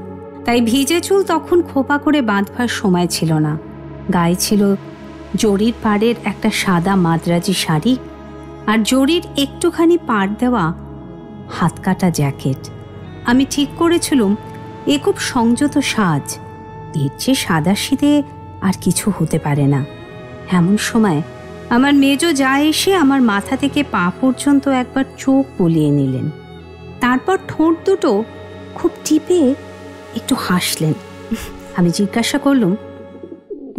তাই ভিজে চুল তখন খোপা করে বাঁধবার সময় ছিল না। গায়ে ছিল জরির পাড়ের একটা সাদা মাদ্রাজি শাড়ি আর জরির একটুখানি পাড় দেওয়া হাতকাটা জ্যাকেট। আমি ঠিক করেছিলুম এ খুব সংযত সাজ, এর চেয়ে সাদাসিধে আর কিছু হতে পারে না। এমন সময় আমার মেজো যা এসে আমার মাথা থেকে পা পর্যন্ত একবার চোখ বুলিয়ে নিলেন, তারপর ঠোঁট দুটো খুব টিপে একটু হাসলেন। আমি জিজ্ঞাসা করলুম,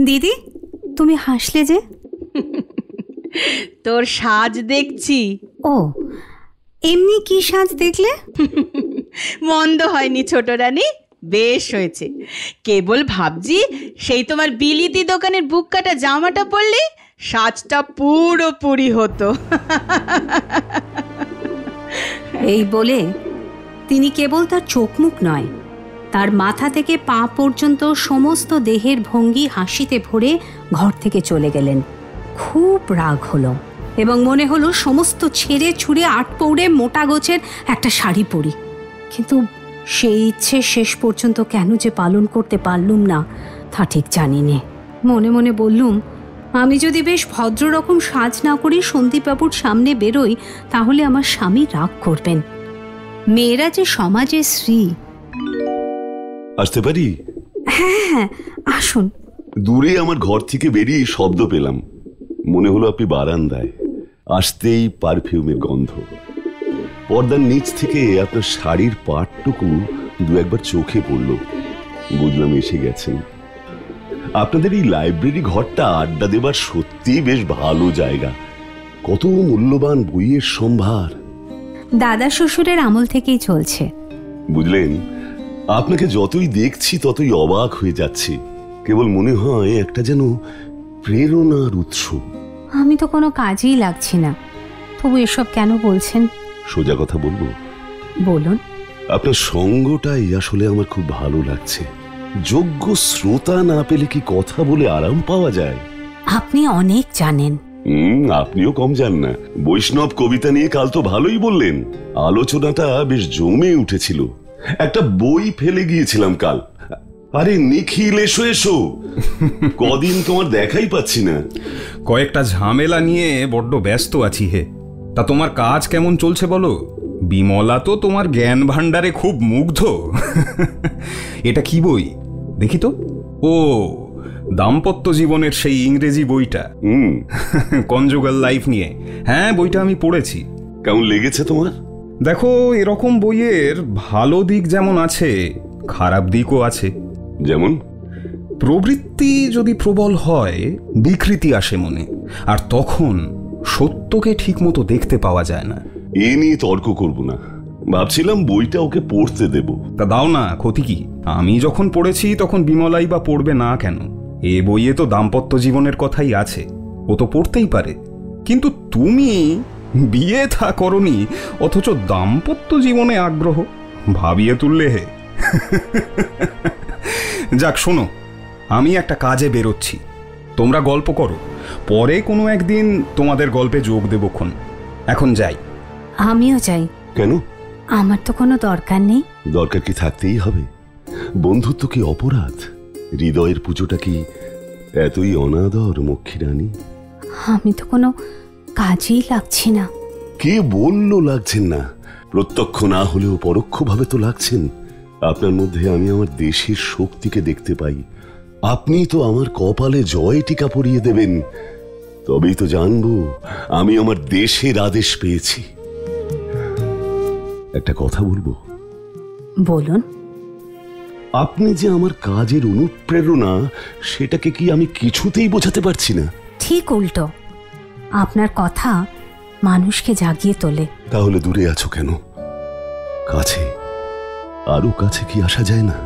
দিদি তুমি হাসলে যে? তোর সাজ দেখছি। ও, এমনি কি সাজ দেখলে? মন্দ হয়নি ছোট রানী, বেশ হয়েছে। কেবল ভাবছি সেই তোমার বিলিতি দোকানের বুক কাটা জামাটা পরলে সাজটা পুরোপুরি হতো। এই বলে তিনি কেবল তার চোখ মুখ নয়, তার মাথা থেকে পা পর্যন্ত সমস্ত দেহের ভঙ্গি হাসিতে ভরে ঘর থেকে চলে গেলেন। খুব রাগ হলো এবং মনে হলো সমস্ত ছেড়ে ছুঁড়ে আট পৌড়ে মোটা গোছের একটা শাড়ি পরি। কিন্তু সেই ইচ্ছে শেষ পর্যন্ত কেন যে পালন করতে পারলুম না তা ঠিক জানি নে। মনে মনে বললুম, আমি যদি বেশ ভদ্র রকম সাজ না করে সন্দীপবাবুর সামনে বেরোই তাহলে আমার স্বামী রাগ করবেন। মেয়েরা যে সমাজের শ্রী। আসতে পারি? হ্যাঁ হ্যাঁ, আসুন। দূরে আমার ঘর থেকে বেরিয়ে শব্দ পেলাম, মনে হলো আপনি বারান্দায়। আসতেই পারফিউমের গন্ধ। পর্দার নিচ থেকে আপনার শাড়ির পাটটুকু দু একবার চোখে পড়ল, বুঝলাম এসে গেছেন। আপনাদের এই লাইব্রেরি ঘরটা আড্ডা দেবার সত্যিই বেশ ভালো জায়গা। কত মূল্যবান বইয়ের সম্ভার। দাদা শ্বশুরের আমল থেকেই চলছে। বুঝলেন, আপনাকে যতই দেখছি ততই অবাক হয়ে যাচ্ছি। কেবল মনে হয় একটা যেন প্রেরণার উৎস। আমি তো কোনো কাজেই লাগছি না, তবু এসব কেন বলছেন? সোজা কথা বলবো? বলুন। আপনার সঙ্গটাই আসলে আমার খুব ভালো লাগছে। যোগ্য শ্রোতা না পেলে কি কথা বলে আরাম পাওয়া যায়? আপনি অনেক জানেন। আপনিও কম জান না। বৈষ্ণব কবিতা নিয়ে কাল তো ভালোই বললেন। আলোচনাটা বেশ জমে উঠেছিল। একটা বই ফেলে গিয়েছিলাম কাল। আরে নিখিল, এসো এসো, কদিন তোমার দেখাই পাচ্ছি না। কয়েকটা ঝামেলা নিয়ে বড্ড ব্যস্ত আছি হে। তা তোমার কাজ কেমন চলছে বলো? বিমলা তো তোমার জ্ঞান ভাণ্ডারে খুব মুগ্ধ। এটা কি বই দেখি তো? ও, দাম্পত্য জীবনের সেই ইংরেজি বইটা, কনজুগাল লাইফ নিয়ে। হ্যাঁ, বইটা আমি পড়েছি। কেমন লেগেছে তোমার? দেখো, এরকম বইয়ের ভালো দিক যেমন আছে, খারাপ দিকও আছে। যেমন? প্রবৃত্তি যদি প্রবল হয়, বিকৃতি আসে মনে, আর তখন সত্যকে ঠিক মতো দেখতে পাওয়া যায় না। এ নিয়ে তর্ক করব না, ভাবছিলাম বইটা ওকে পড়তে দেব। তা দাও না, ক্ষতি কি? আমি যখন পড়েছি তখন বিমলাই বা পড়বে না কেন? এ বইয়ে তো দাম্পত্য জীবনের কথাই আছে, ও তো পড়তেই পারে। কিন্তু তুমি বিয়ে থা করনি, অথচ দাম্পত্য জীবনে আগ্রহ ভাবিয়ে তুললে হে। যাক, শোনো, আমি একটা কাজে বেরোচ্ছি, তোমরা গল্প করো, পরে কোনো একদিন তোমাদের গল্পে যোগ দেবক্ষণ। এখন যাই। আমিও যাই। কেন? আমার তো কোনো দরকার নেই। দরকার কি থাকতেই হবে? বন্ধুত্ব কি অপরাধ? হৃদয়ের পুজোটা কি এতই অনাদর, মক্ষী রানী? আমি তো কোনো কাজেই লাগছি না। কে বললো লাগছেন না? প্রত্যক্ষ না হলেও পরোক্ষভাবে তো লাগছেন। আপনার মধ্যে আমি আমার দেশের শক্তিকে দেখতে পাই। আপনি তো আমার কপালে জয় টিকা পরিয়ে দেবেন, তবেই তো জানবো আমি আমার দেশের আদেশ পেয়েছি। একটা কথা বলবো? বলুন। আপনি যে আমার কাজের অনুপ্রেরণা, সেটাকে কি আমি কিছুতেই বোঝাতে পারছি না? ঠিক উল্টো, আপনার কথা মানুষকে জাগিয়ে তোলে। তাহলে দূরে আছো কেন? কাছে, আরো কাছে কি আসা যায় না?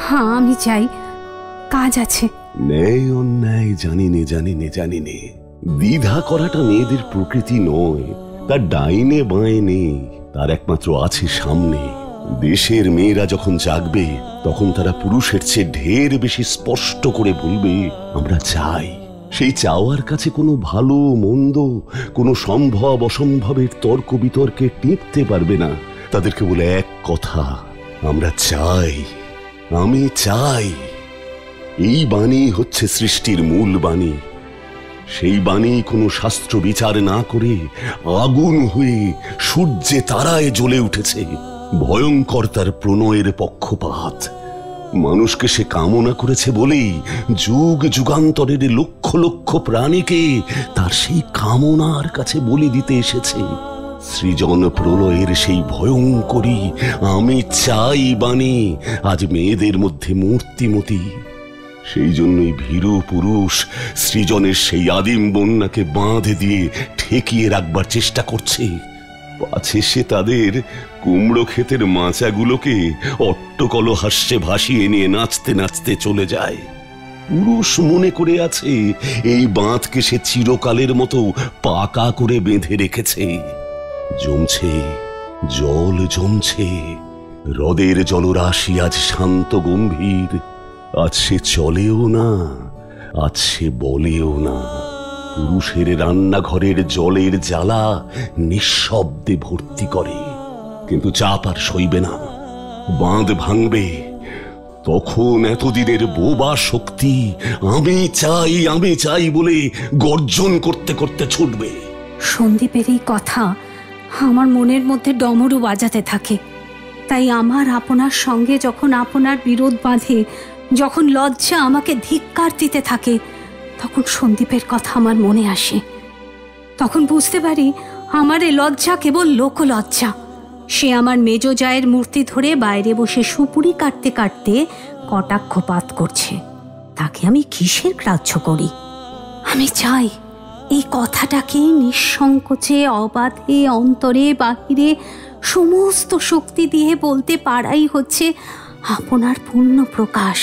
হ্যাঁ, আমি চাই, কাজ আছে। ন্যায় অন্যায় জানি নে। দ্বিধা করাটা মেয়েদের প্রকৃতি নয়, তার ডাইনে বাঁয়ে নেই, তার একমাত্র আছে সামনে। দেশের মেয়েরা যখন জাগবে, তখন তারা পুরুষের চেয়ে ঢের বেশি স্পষ্ট করে বলবে, আমরা চাই। সেই চাওয়ার কাছে কোনো ভালো মন্দ, কোনো সম্ভব অসম্ভবের তর্ক বিতর্কে টিকতে পারবে না। তাদেরকে বলে এক কথা, আমরা চাই, আমি চাই। এই বাণী হচ্ছে সৃষ্টির মূল বাণী। সেই বাণী কোনো শাস্ত্র বিচার না করে আগুন হয়ে সূর্যে তারায় জ্বলে উঠেছে। ভয়ঙ্কর তার প্রণয়ের পক্ষপাত। মানুষকে সে কামনা করেছে বলেই যুগ যুগান্তরের লক্ষ লক্ষ প্রাণীকে তার সেই কামনার কাছে বলি দিতে এসেছে। সৃজন প্রলয়ের সেই ভয়ঙ্করী আমি চাই বাণী আজ মেয়েদের মধ্যে মূর্তিমতী। সেই জন্যই ভীরু পুরুষ সৃজনের সেই আদিম বন্যাকে বাঁধে দিয়ে ঠেকিয়ে রাখবার চেষ্টা করছে। পাছে সে তাদের কুমড়ো ক্ষেতের মাচাগুলোকে অট্টকল হাস্যে ভাসিয়ে নিয়ে নাচতে নাচতে চলে যায়। পুরুষ মনে করে আছে এই বাঁধকে সে চিরকালের মতো পাকা করে বেঁধে রেখেছে। জমছে, জল জমছে, হ্রদের জলরাশি আজ শান্ত গম্ভীর। আজ সে চলেও না, আজ সে বলেও না। পুরুষের রান্নাঘরের জলের জ্বালা নিঃশব্দে ভর্তি করে, কিন্তু চাপ আর সইবে না। বাঁধ ভাঙবে, তখন এতদিনের বোবা শক্তি আমি চাই বলে গর্জন করতে করতে ছুটবে। সন্দীপের এই কথা আমার মনের মধ্যে ডমরু বাজাতে থাকে। তাই আমার আপনার সঙ্গে যখন আপনার বিরোধ বাঁধে, যখন লজ্জা আমাকে ধিক্কার দিতে থাকে, তখন সন্দীপের কথা আমার মনে আসে। তখন বুঝতে পারি আমার এই লজ্জা কেবল লোকলজ্জা। সে আমার মেজ জায়ের মূর্তি ধরে বাইরে বসে সুপুরি কাটতে কাটতে কটাক্ষপাত করছে। তাকে আমি কিসের গ্রাহ্য করি? আমি চাই, এই কথাটাকে নিঃসংকোচে অবাধে অন্তরে বাহিরে সমস্ত শক্তি দিয়ে বলতে পারাই হচ্ছে আপনার পূর্ণ প্রকাশ,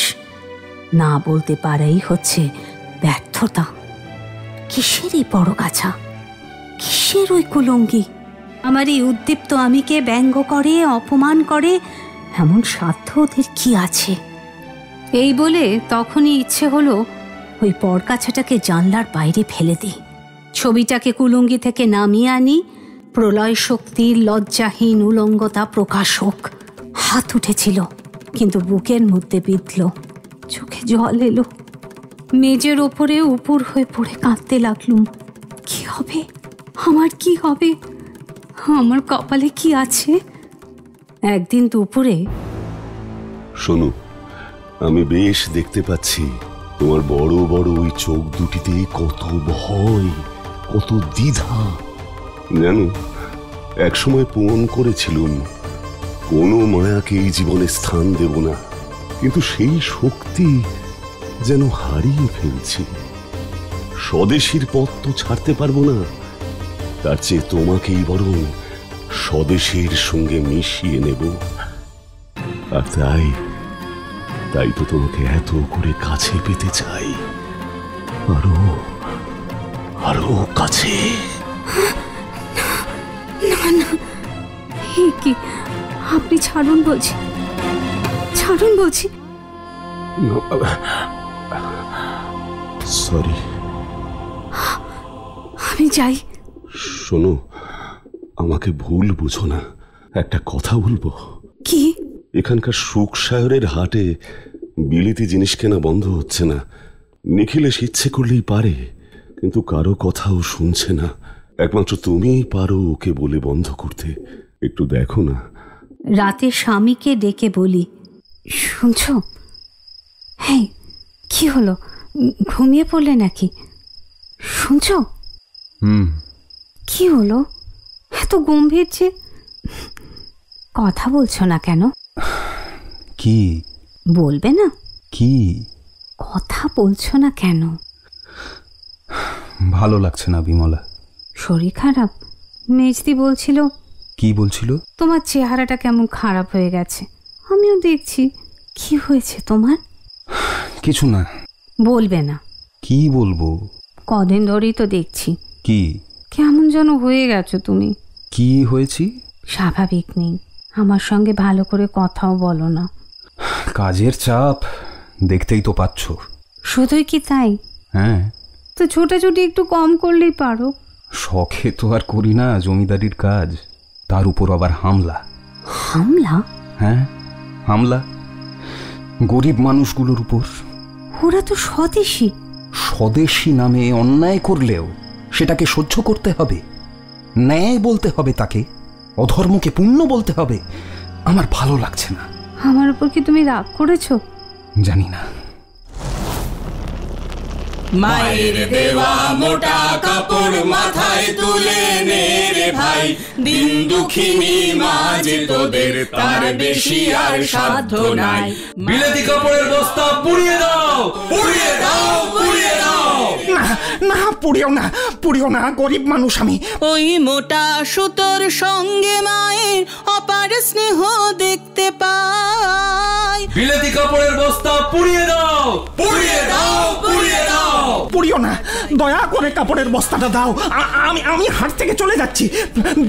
না বলতে পারাই হচ্ছে ব্যর্থতা। কিসের এই বড় গাছা, কিসের ওই কুলঙ্গি আমার এই উদ্দীপ্ত আমিকে ব্যঙ্গ করে অপমান করে, এমন সাধ্য ওদের কি আছে? এই বলে তখনই ইচ্ছে হলো ওই পরগাছাটাকে জানলার বাইরে ফেলে দিই, ছবিটাকে কুলুঙ্গি থেকে নামিয়ে আনি, প্রলয় শক্তির লজ্জাহীন উলঙ্গতা প্রকাশ হোক। হাত উঠেছিল, কিন্তু বুকের মধ্যে বিঁধল, চোখে জল এলো, মেজের ওপরে উপুর হয়ে পড়ে কাঁদতে লাগলুম। কি হবে আমার, কি হবে আমার, কপালে কি আছে? একদিন দুপুরে, শোনো, আমি বেশ দেখতে পাচ্ছি তোমার বড় বড় ওই চোখ দুটিতে কত ভয়, কত দ্বিধা। জানো, একসময় পণ করেছিলুম কোনো মায়াকে এই জীবনে স্থান দেব না, কিন্তু সেই শক্তি যেন হারিয়ে ফেলছি। স্বদেশীর পথ তো ছাড়তে পারবো না, তার চেয়ে তোমাকেই বরং স্বদেশের সঙ্গে মিশিয়ে নেব। আর তাই তো তোমাকে এত করে কাছে পেতে চাই, আরো আরো কাছে। না না, কি আপনি ছাড়ুন বলছি, ছাড়ুন বলছি। সরি, আমি যাই। শোনো, আমাকে ভুল বুঝো না, একটা কথা বলবো। কি? এখানকার সুখসাগরের হাটে বিলিতি জিনিস কেনা বন্ধ হচ্ছে না। নিখিলেশ ইচ্ছে করলেই পারে, কিন্তু কারো কথাও শুনছে না। একমাত্র তুমিই পারো ওকে বলে বন্ধ করতে। একটু দেখো না। রাতে স্বামীকে ডেকে বলি, শুনছ? হ্যাঁ, কি হলো, ঘুমিয়ে পড়লে নাকি? শুনছ? কি হলো, এত গম্ভীর যে? কথা বলছো না কেন? কি বলবে না? কি কথা বলছো না কেন? ভালো লাগছে না বিমলা। শরীর খারাপ? মেজদি বলছিল। কি বলছিল? তোমার চেহারাটা কেমন খারাপ হয়ে গেছে। আমিও দেখছি। কি হয়েছে তোমার? কিছু না। বলবে না? কি বলবো? কদিন ধরেই তো দেখছি। কি কেমন যেন হয়ে গেছো তুমি। কি হয়েছি? স্বাভাবিক নেই। আমার সঙ্গে ভালো করে কথাও বলো না। কাজের চাপ, দেখতেই তো পাচ্ছ। শুধুই কি তাই? হ্যাঁ। তো ছোটাছুটি একটু কম করলেই পারো। শখে তো আর করি না জমিদারির কাজ, তার উপর আবার হামলা। হামলা? হ্যাঁ, হামলা গরিব মানুষগুলোর উপর। ওরা তো স্বদেশী। স্বদেশী নামে অন্যায় করলেও সেটাকে সহ্য করতে হবে, ন্যায় বলতে হবে তাকে, অধর্মকে পুণ্য বলতে হবে। আমার ভালো লাগছে না। আমার উপর কি তুমি রাগ করেছো? জানি না। মায়ের দেওয়া মোটা কাপড় মাথায় তুলে নে রে ভাই, দিন দুঃখিনী মাঝে তোদের তার বেশি আর সাধ্য নাই। বিলেতি কাপড়ের বস্তা পুড়িয়ে দাও, পুড়িয়ে দাও, পুড়িয়ে দাও। না না, পুড়িও না, পুড়িও না, গরিব মানুষ আমি। ওই মোটা সুতোর সঙ্গে মায়ের অপার স্নেহ দেখতে পাই। বিলেতি কাপড়ের বস্তা পুড়িয়ে দাও, পুড়িয়ে দাও, পুড়িয়ে দাও। পুড়িও না, দয়া করে কাপড়ের বস্তাটা দাও। আমি হাট থেকে চলে যাচ্ছি,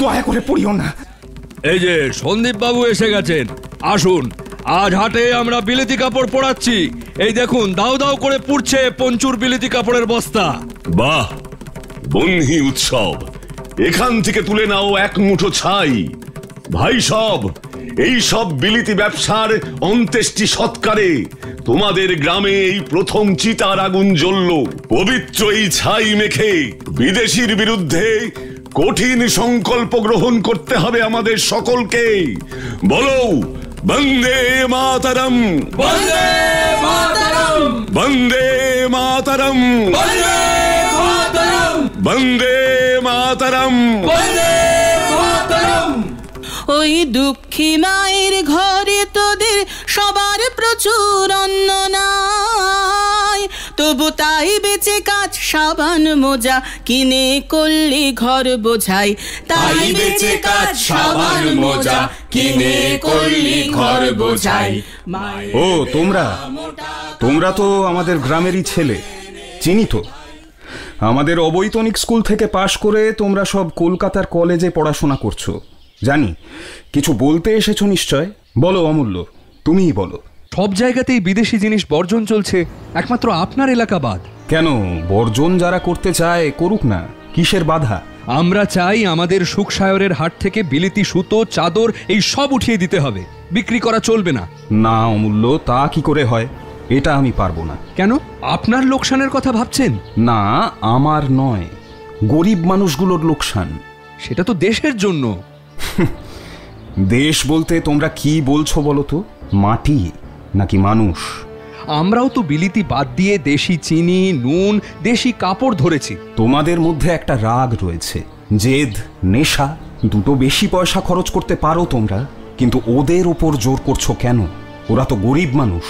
দয়া করে পুড়িও না। এই যে সন্দীপ বাবু এসে গেছেন, আসুন। আজ হাটে আমরা বিলেতি কাপড় পরাচ্ছি। এই দেখুন, দাও দাও করে পুড়ছে পঞ্চুর বিলেতি কাপড়ের বস্তা। বাহ, বন্যী উৎসব। এখান থেকে তুলে নাও এক মুঠো ছাই। ভাই সব, এই সব বিলিতি ব্যবসার অন্ত্যেষ্টি সৎকারে তোমাদের গ্রামে এই প্রথম চিতার আগুন জ্বলল। পবিত্র এই ছাই মেখে বিদেশির বিরুদ্ধে কঠিন সংকল্প গ্রহণ করতে হবে আমাদের সকলকে। বলো, বন্দে মাতরম, বন্দে মাতরম, বন্দে মাতরম, বন্দে মাতরম, বন্দে মাতরম, বন্দে মাতরম। ওই দুঃখী মায়ের ঘরে তোদের সবার প্রচুর অন্ন নাই, তবু তাই বেচে কাজ সাবান মোজা কিনে করলি ঘর বোঝাই, তাই বেচে কাজ সাবান মোজা কিনে করলি ঘর বোঝাই। ও তোমরা তো আমাদের গ্রামেরই ছেলে, চিনি তো। আমাদের অবৈতনিক স্কুল থেকে পাশ করে তোমরা সব কলকাতার কলেজে পড়াশোনা করছো জানি। কিছু বলতে এসেছো নিশ্চয়, বলো অমূল্য, তুমিই বলো। সব জায়গাতেই বিদেশি জিনিস বর্জন চলছে, একমাত্র আপনার এলাকা বাদ। কেন, বর্জন যারা করতে চায় করুক না, কিসের বাধা? আমরা চাই আমাদের সুখসায়রের হাট থেকে বিলেতি সুতো, চাদর এই সব উঠিয়ে দিতে হবে, বিক্রি করা চলবে না। না অমূল্য, তা কি করে হয়? এটা আমি পারবো না। কেন, আপনার লোকসানের কথা ভাবছেন? না, আমার নয়, গরিব মানুষগুলোর লোকসান। সেটা তো দেশের জন্য। দেশ বলতে তোমরা কি বলছো বলো তো? মাটি নাকি মানুষ? আমরাও তো বিলিতি বাদ দিয়ে দেশি চিনি, নুন, দেশি কাপড় ধরেছি। তোমাদের মধ্যে একটা রাগ রয়েছে, জেদ, নেশা। দুটো বেশি পয়সা খরচ করতে পারো তোমরা, কিন্তু ওদের ওপর জোর করছো কেন? ওরা তো গরিব মানুষ,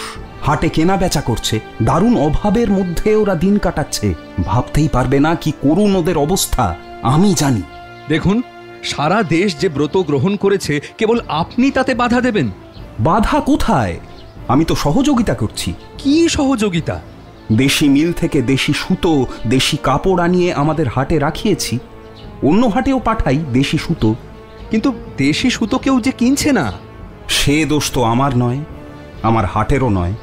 হাটে কেনা বেচা করছে, দারুণ অভাবের মধ্যে ওরা দিন কাটাচ্ছে। ভাবতেই পারবে না কি করুণ ওদের অবস্থা। আমি জানি। দেখুন, সারা দেশ যে ব্রত গ্রহণ করেছে, কেবল আপনি তাতে বাধা দেবেন? বাধা কোথায়? আমি তো সহযোগিতা করছি। কি সহযোগিতা? দেশি মিল থেকে দেশি সুতো, দেশি কাপড় আনিয়ে আমাদের হাটে রাখিয়েছি। অন্য হাটেও পাঠাই দেশি সুতো। কিন্তু দেশি সুতো কেউ যে কিনছে না। সে দোষ তো আমার নয়, আমার হাটেরও নয়।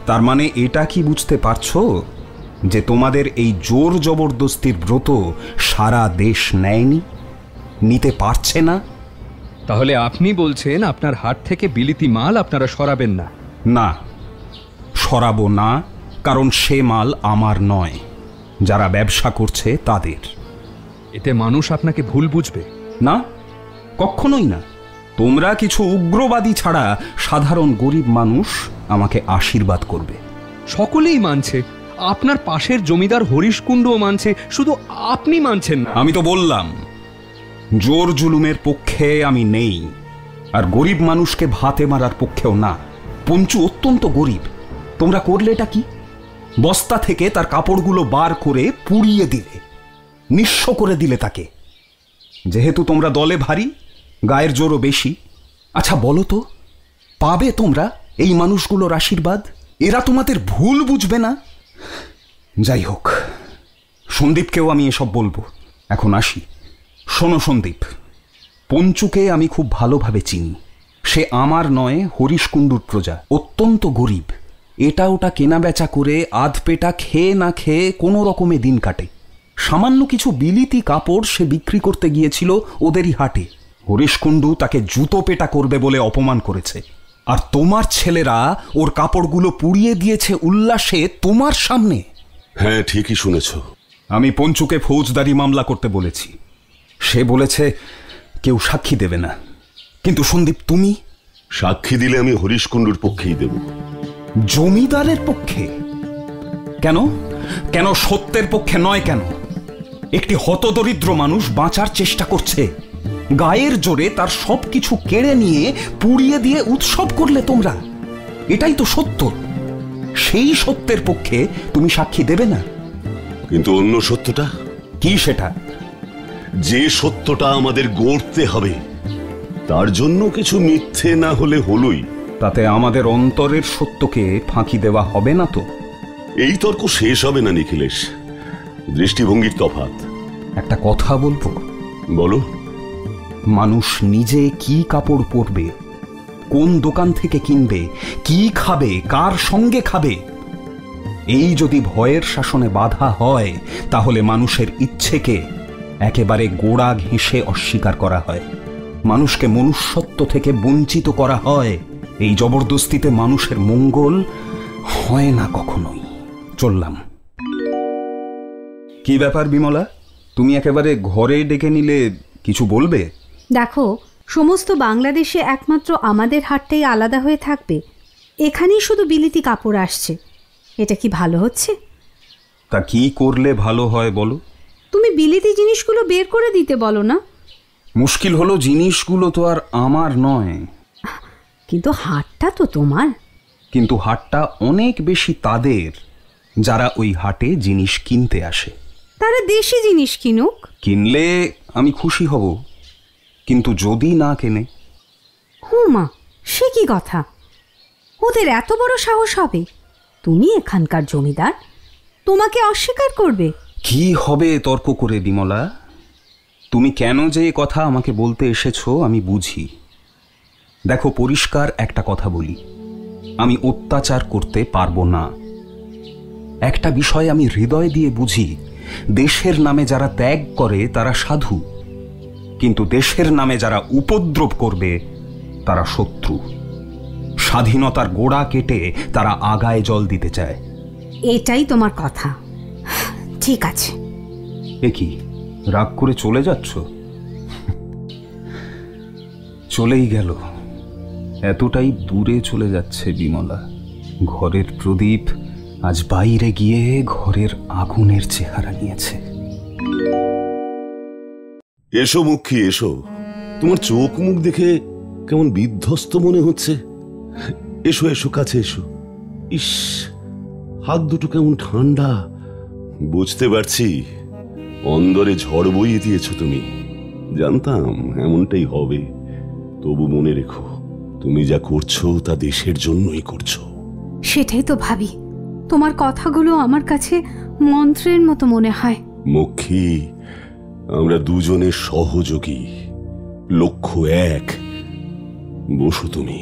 তার মানে এটা কি বুঝতে পারছো যে তোমাদের এই জোর জবরদস্তির ব্রত সারা দেশ নেয়নি, নিতে পারছে না? তাহলে আপনি বলছেন আপনার হাট থেকে বিলিতি মাল আপনারা সরাবেন না? না, সরাবো না, কারণ সে মাল আমার নয়, যারা ব্যবসা করছে তাদের। এতে মানুষ আপনাকে ভুল বুঝবে না, কখনোই না। তোমরা কিছু উগ্রবাদী ছাড়া সাধারণ গরিব মানুষ আমাকে আশীর্বাদ করবে। সকলেই মানছে, আপনার পাশের জমিদার হরিশ কুণ্ডও মানছে, শুধু আপনি মানছেন না। আমি তো বললাম, জোর জুলুমের পক্ষে আমি নেই, আর গরিব মানুষকে ভাতে মারার পক্ষেও না। পঞ্চু অত্যন্ত গরিব, তোমরা করলেটা কি? বস্তা থেকে তার কাপড়গুলো বার করে পুড়িয়ে দিলে, নিঃস্ব করে দিলে তাকে। যেহেতু তোমরা দলে ভারী, গায়ের জোরও বেশি। আচ্ছা বলো তো, পাবে তোমরা এই মানুষগুলোর আশীর্বাদ? এরা তোমাদের ভুল বুঝবে না? যাই হোক, সন্দীপকেও আমি এসব বলবো। এখন আসি। শোনো সন্দীপ, পঞ্চুকে আমি খুব ভালোভাবে চিনি। সে আমার নয়, হরিশ কুণ্ডুর প্রজা, অত্যন্ত গরিব। এটা ওটা কেনা বেচা করে আধ পেটা খেয়ে না খেয়ে কোনো রকমে দিন কাটে। সামান্য কিছু বিলিতি কাপড় সে বিক্রি করতে গিয়েছিল ওদেরই হাটে। হরিশ কুণ্ডু তাকে জুতো পেটা করবে বলে অপমান করেছে, আর তোমার ছেলেরা ওর কাপড়গুলো পুড়িয়ে দিয়েছে উল্লাসে তোমার সামনে। হ্যাঁ, ঠিকই শুনেছ। আমি পঞ্চুকে ফৌজদারি মামলা করতে বলেছি। সে বলেছে কেউ সাক্ষী দেবে না। কিন্তু সন্দীপ, তুমি? সাক্ষী দিলে আমি হরিশ কুণ্ডুর পক্ষেই দেব। জমিদারের পক্ষে? কেন? কেন সত্যের পক্ষে নয়? কেন? একটি হতদরিদ্র মানুষ বাঁচার চেষ্টা করছে, গায়ের জোরে তার সবকিছু কেড়ে নিয়ে পুড়িয়ে দিয়ে উৎসব করলে তোমরা। এটাই তো সত্য। সেই সত্যের পক্ষে তুমি সাক্ষী দেবে না? কিন্তু অন্য সত্যটা কি? সেটা যে সত্যটা আমাদের গড়তে হবে, তার জন্য কিছু মিথ্যে না হলে হলোই। তাতে আমাদের অন্তরের সত্যকে ফাঁকি দেওয়া হবে না তো? এই তর্ক শেষ হবে না নিখিলেশ, দৃষ্টিভঙ্গির তফাৎ। একটা কথা বলবো? বলো। মানুষ নিজে কি কাপড় পরবে, কোন দোকান থেকে কিনবে, কি খাবে, কার সঙ্গে খাবে, এই যদি ভয়ের শাসনে বাধা হয়, তাহলে মানুষের ইচ্ছেকে একেবারে গোড়া ঘেঁষে অস্বীকার করা হয়। মানুষকে মনুষ্যত্ব থেকে বঞ্চিত করা হয়। এই জবরদস্তিতে মানুষের মঙ্গল হয় না কখনোই। চললাম। কি ব্যাপার বিমলা, তুমি একেবারে ঘরে ডেকে নিলে? কিছু বলবে? দেখো, সমস্ত বাংলাদেশে একমাত্র আমাদের হাটটাই আলাদা হয়ে থাকবে। এখানেই শুধু বিলিতি কাপড় আসছে। এটা কি ভালো হচ্ছে? তা কি করলে ভালো হয় বলো? তুমি বিলিতি জিনিসগুলো বের করে দিতে বলো না। মুশকিল হলো, জিনিসগুলো তো আর আমার নয়। কিন্তু হাটটা তো তোমার। কিন্তু হাটটা অনেক বেশি তাদের যারা ওই হাটে জিনিস কিনতে আসে। তারা দেশি জিনিস কিনুক। কিনলে আমি খুশি হব, কিন্তু যদি না কেনে? হুমা, সে কি কথা? ওদের এত বড় সাহস হবে? তুমি এখানকার জমিদার, তোমাকে অস্বীকার করবে? কি হবে তর্ক করে বিমলা? তুমি কেন যে এ কথা আমাকে বলতে এসেছো আমি বুঝি। দেখো, পরিষ্কার একটা কথা বলি, আমি অত্যাচার করতে পারবো না। একটা বিষয় আমি হৃদয় দিয়ে বুঝি, দেশের নামে যারা ত্যাগ করে তারা সাধু, কিন্তু দেশের নামে যারা উপদ্রব করবে তারা শত্রু। স্বাধীনতার গোড়া কেটে তারা আগায় জল দিতে চায়। এটাই তোমার কথা? ঠিক আছে। এ কি, রাগ করে চলে যাচ্ছ? চলেই গেল, এতটাই দূরে চলে যাচ্ছে বিমলা। ঘরের প্রদীপ আজ বাইরে গিয়ে ঘরের আগুনের চেহারা নিয়েছে। এসো মুখী, এসো। তোমার চোখ মুখ দেখে কেমন বিধ্বস্ত মনে হচ্ছে। এসো এসো, কাছে এসো। ইস, হাত দুটো কেমন ঠান্ডা। বুঝতে পারছি, অন্দরে ঝড় বইয়ে দিয়েছ তুমি। জানতাম এমনটাই হবে। তবু মনে রেখো, তুমি যা করছো তা দেশের জন্যই করছো। সেটাই তো ভাবি, তোমার কথাগুলো আমার কাছে মন্ত্রের মতো মনে হয়। মুখী, আমরা দুজনের সহযোগী, লক্ষ্য এক। বসো তুমি।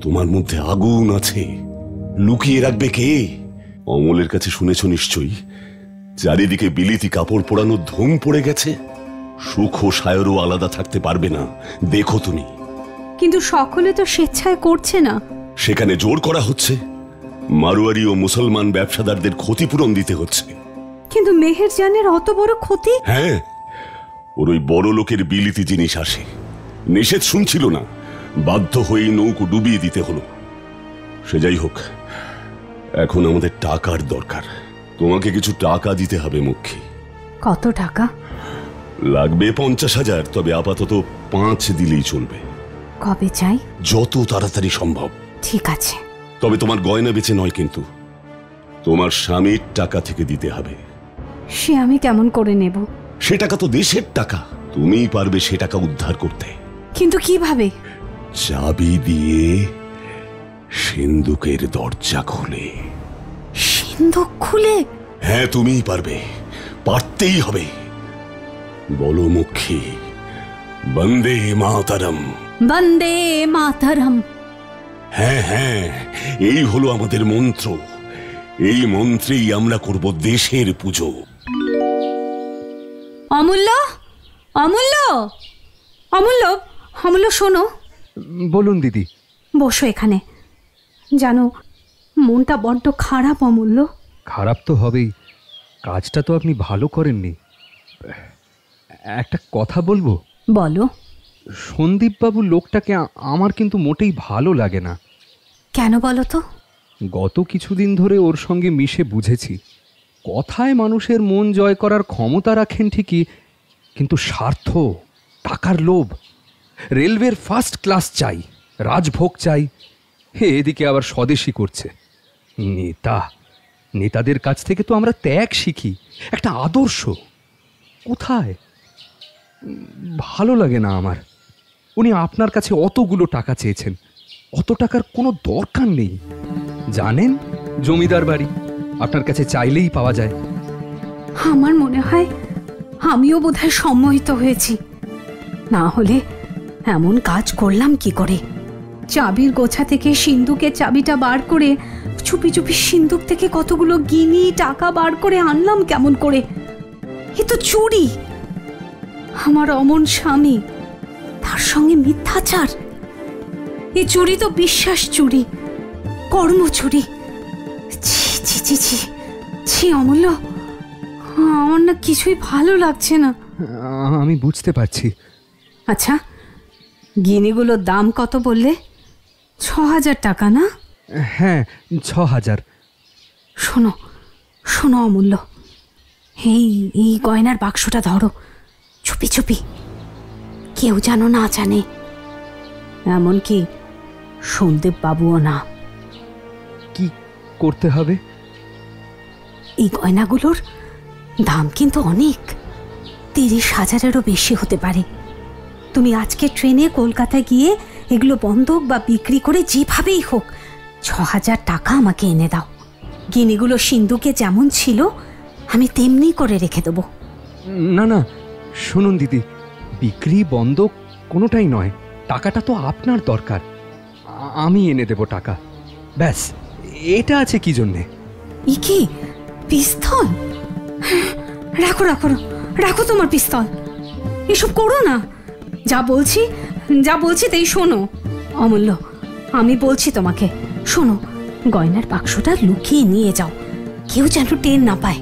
তোমার মধ্যে আগুন আছে, লুকিয়ে রাখবে কে? অমলের কাছে শুনেছ নিশ্চয়ই, চারিদিকে বিলিতি কাপড় পরানোর ধুম পড়ে গেছে। সুখ ও সায়রও আলাদা থাকতে পারবে না, দেখো তুমি। কিন্তু সকলে তো স্বেচ্ছায় করছে না। সেখানে জোর করা হচ্ছে। মারোয়ারি ও মুসলমান ব্যবসাদারদের ক্ষতিপূরণ দিতে হচ্ছে। কিন্তু মেহেরজানের অত বড় ক্ষতি? হ্যাঁ, ওর ওই বড় লোকের বিলিতি জিনিস আসে। নিষেধ শুনছিল না, বাধ্য হয়ে নৌকো ডুবিয়ে দিতে হলো। সে যাই হোক, এখন আমাদের টাকার দরকার। তোমাকে কিছু টাকা দিতে হবে মুখী। কত টাকা লাগবে? 50,000, তবে আপাতত 5 দিলেই চলবে। কবে চাই? যত তাড়াতাড়ি সম্ভব। ঠিক আছে। তবে তোমার গয়না বেচে নয়, কিন্তু তোমার স্বামীর টাকা থেকে দিতে হবে। সে আমি কেমন করে নেব? সে টাকা তো দেশের টাকা, তুমিই পারবে সে টাকা উদ্ধার করতে। কিন্তু কিভাবে? চাবি দিয়ে সিন্ধুকের দরজা খুলে। সিন্ধুক খুলে? হ্যাঁ, তুমিই পারবে, পারতেই হবে। বলো মুখী, বন্দে মাতরম। বন্দে মাতরম। হ্যাঁ হ্যাঁ, এই হলো আমাদের মন্ত্র। এই মন্ত্রেই আমরা করব দেশের পুজো। অমূল্য, অমূল্য, অমূল্য, অমূল্য শোনো। বলুন দিদি। বসো এখানে। জানো, মনটা বড্ড খারাপ অমূল্য। খারাপ তো হবেই, কাজটা তো আপনি ভালো করেননি। একটা কথা বলবো? বলো। সন্দীপবাবু লোকটাকে আমার কিন্তু মোটেই ভালো লাগে না। কেন বলো তো? গত কিছুদিন ধরে ওর সঙ্গে মিশে বুঝেছি, কথায় মানুষের মন জয় করার ক্ষমতা রাখেন ঠিকই, কিন্তু স্বার্থ, টাকার লোভ, রেলওয়ের ফার্স্ট ক্লাস চাই, রাজভোগ চাই, এদিকে আবার স্বদেশী করছে। নেতাদের কাছ থেকে তো আমরা ত্যাগ শিখি, একটা আদর্শ। কোথায়? ভালো লাগে না আমার। উনি আপনার কাছে অতগুলো টাকা চেয়েছেন, অত টাকার কোনো দরকার নেই। জানেন, জমিদার বাড়ি, আপনার কাছে চাইলেই পাওয়া যায়। আমার মনে হয় আমিও বোধহয় সম্মোহিত হয়েছি, না হলে এমন কাজ করলাম কি করে? চাবির গোছা থেকে সিন্ধুকের চাবিটা বার করে চুপি চুপি সিন্ধুক থেকে কতগুলো গিনি টাকা বার করে আনলাম কেমন করে? এ তো চুরি। আমার অমন স্বামী, তার সঙ্গে মিথ্যাচার। এ চুরি তো বিশ্বাস চুরি, কর্ম চুরি। ছি ছি ছি ছি ছি অমূল্য, আমার না কিছুই ভালো লাগছে না। আমি বুঝতে পারছি। আচ্ছা, গিনিগুলোর দাম কত বললে? 6,000 টাকা না? হ্যাঁ, 6,000। শোনো শোনো অমূল্য, এই গয়নার বাক্সটা ধরো, চুপি চুপি, কেউ যেন না জানে, এমনকি সন্দীপ বাবুও না। কি করতে হবে? এই গয়নাগুলোর দাম কিন্তু অনেক, 30,000-এরও বেশি হতে পারে। তুমি আজকে ট্রেনে কলকাতায় গিয়ে এগুলো বন্ধক বা বিক্রি করে যেভাবেই হোক 6,000 টাকা আমাকে এনে দাও। গিনিগুলো সিন্ধুকে যেমন ছিল আমি তেমনি করে রেখে দেবো। না না, শুনুন দিদি, বিক্রি বন্ধক কোনোটাই নয়, টাকাটা তো আপনার দরকার। আমি এনে দেব টাকা, ব্যাস। এটা আছে কি জন্যে? ই কি পিস্তল? রাখো রাখো রাখো তোমার পিস্তল, এসব করো না। যা বলছি তাই শোনো। অমূল্য, আমি বলছি তোমাকে, শোনো, গয়নার বাক্সটা লুকিয়ে নিয়ে যাও, কেউ যেন টের না পায়,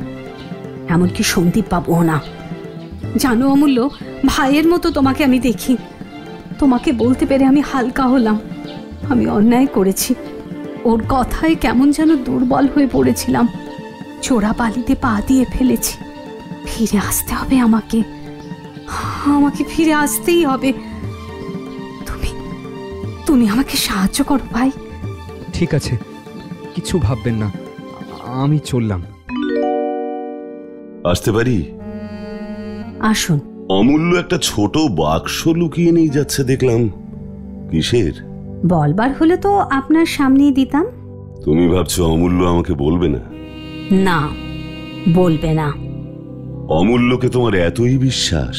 এমনকি সন্দীপ বাবুও না। জানো অমূল্য, ভাইয়ের মতো তোমাকে আমি দেখি। তোমাকে বলতে পেরে আমি হালকা হলাম। আমি অন্যায় করেছি, ওর কথায় কেমন যেন দুর্বল হয়ে পড়েছিলাম। চোরা বালিতে পা দিয়ে ফেলেছি। ফিরে আসতে হবে আমাকে ফিরে আসতেই হবে। তুমি আমাকে সাহায্য করো ভাই। ঠিক আছে, কিছু ভাববেন না, আমি চললাম। আসতে পারি? আসুন। অমূল্য একটা ছোট বাক্স লুকিয়ে নিয়ে যাচ্ছে দেখলাম, কিসের? বলবার হলে তো আপনার সামনেই দিতাম। তুমি ভাবছো অমূল্য আমাকে বলবে না? না, বলবে না। অমূল্যকে তোমার এতই বিশ্বাস?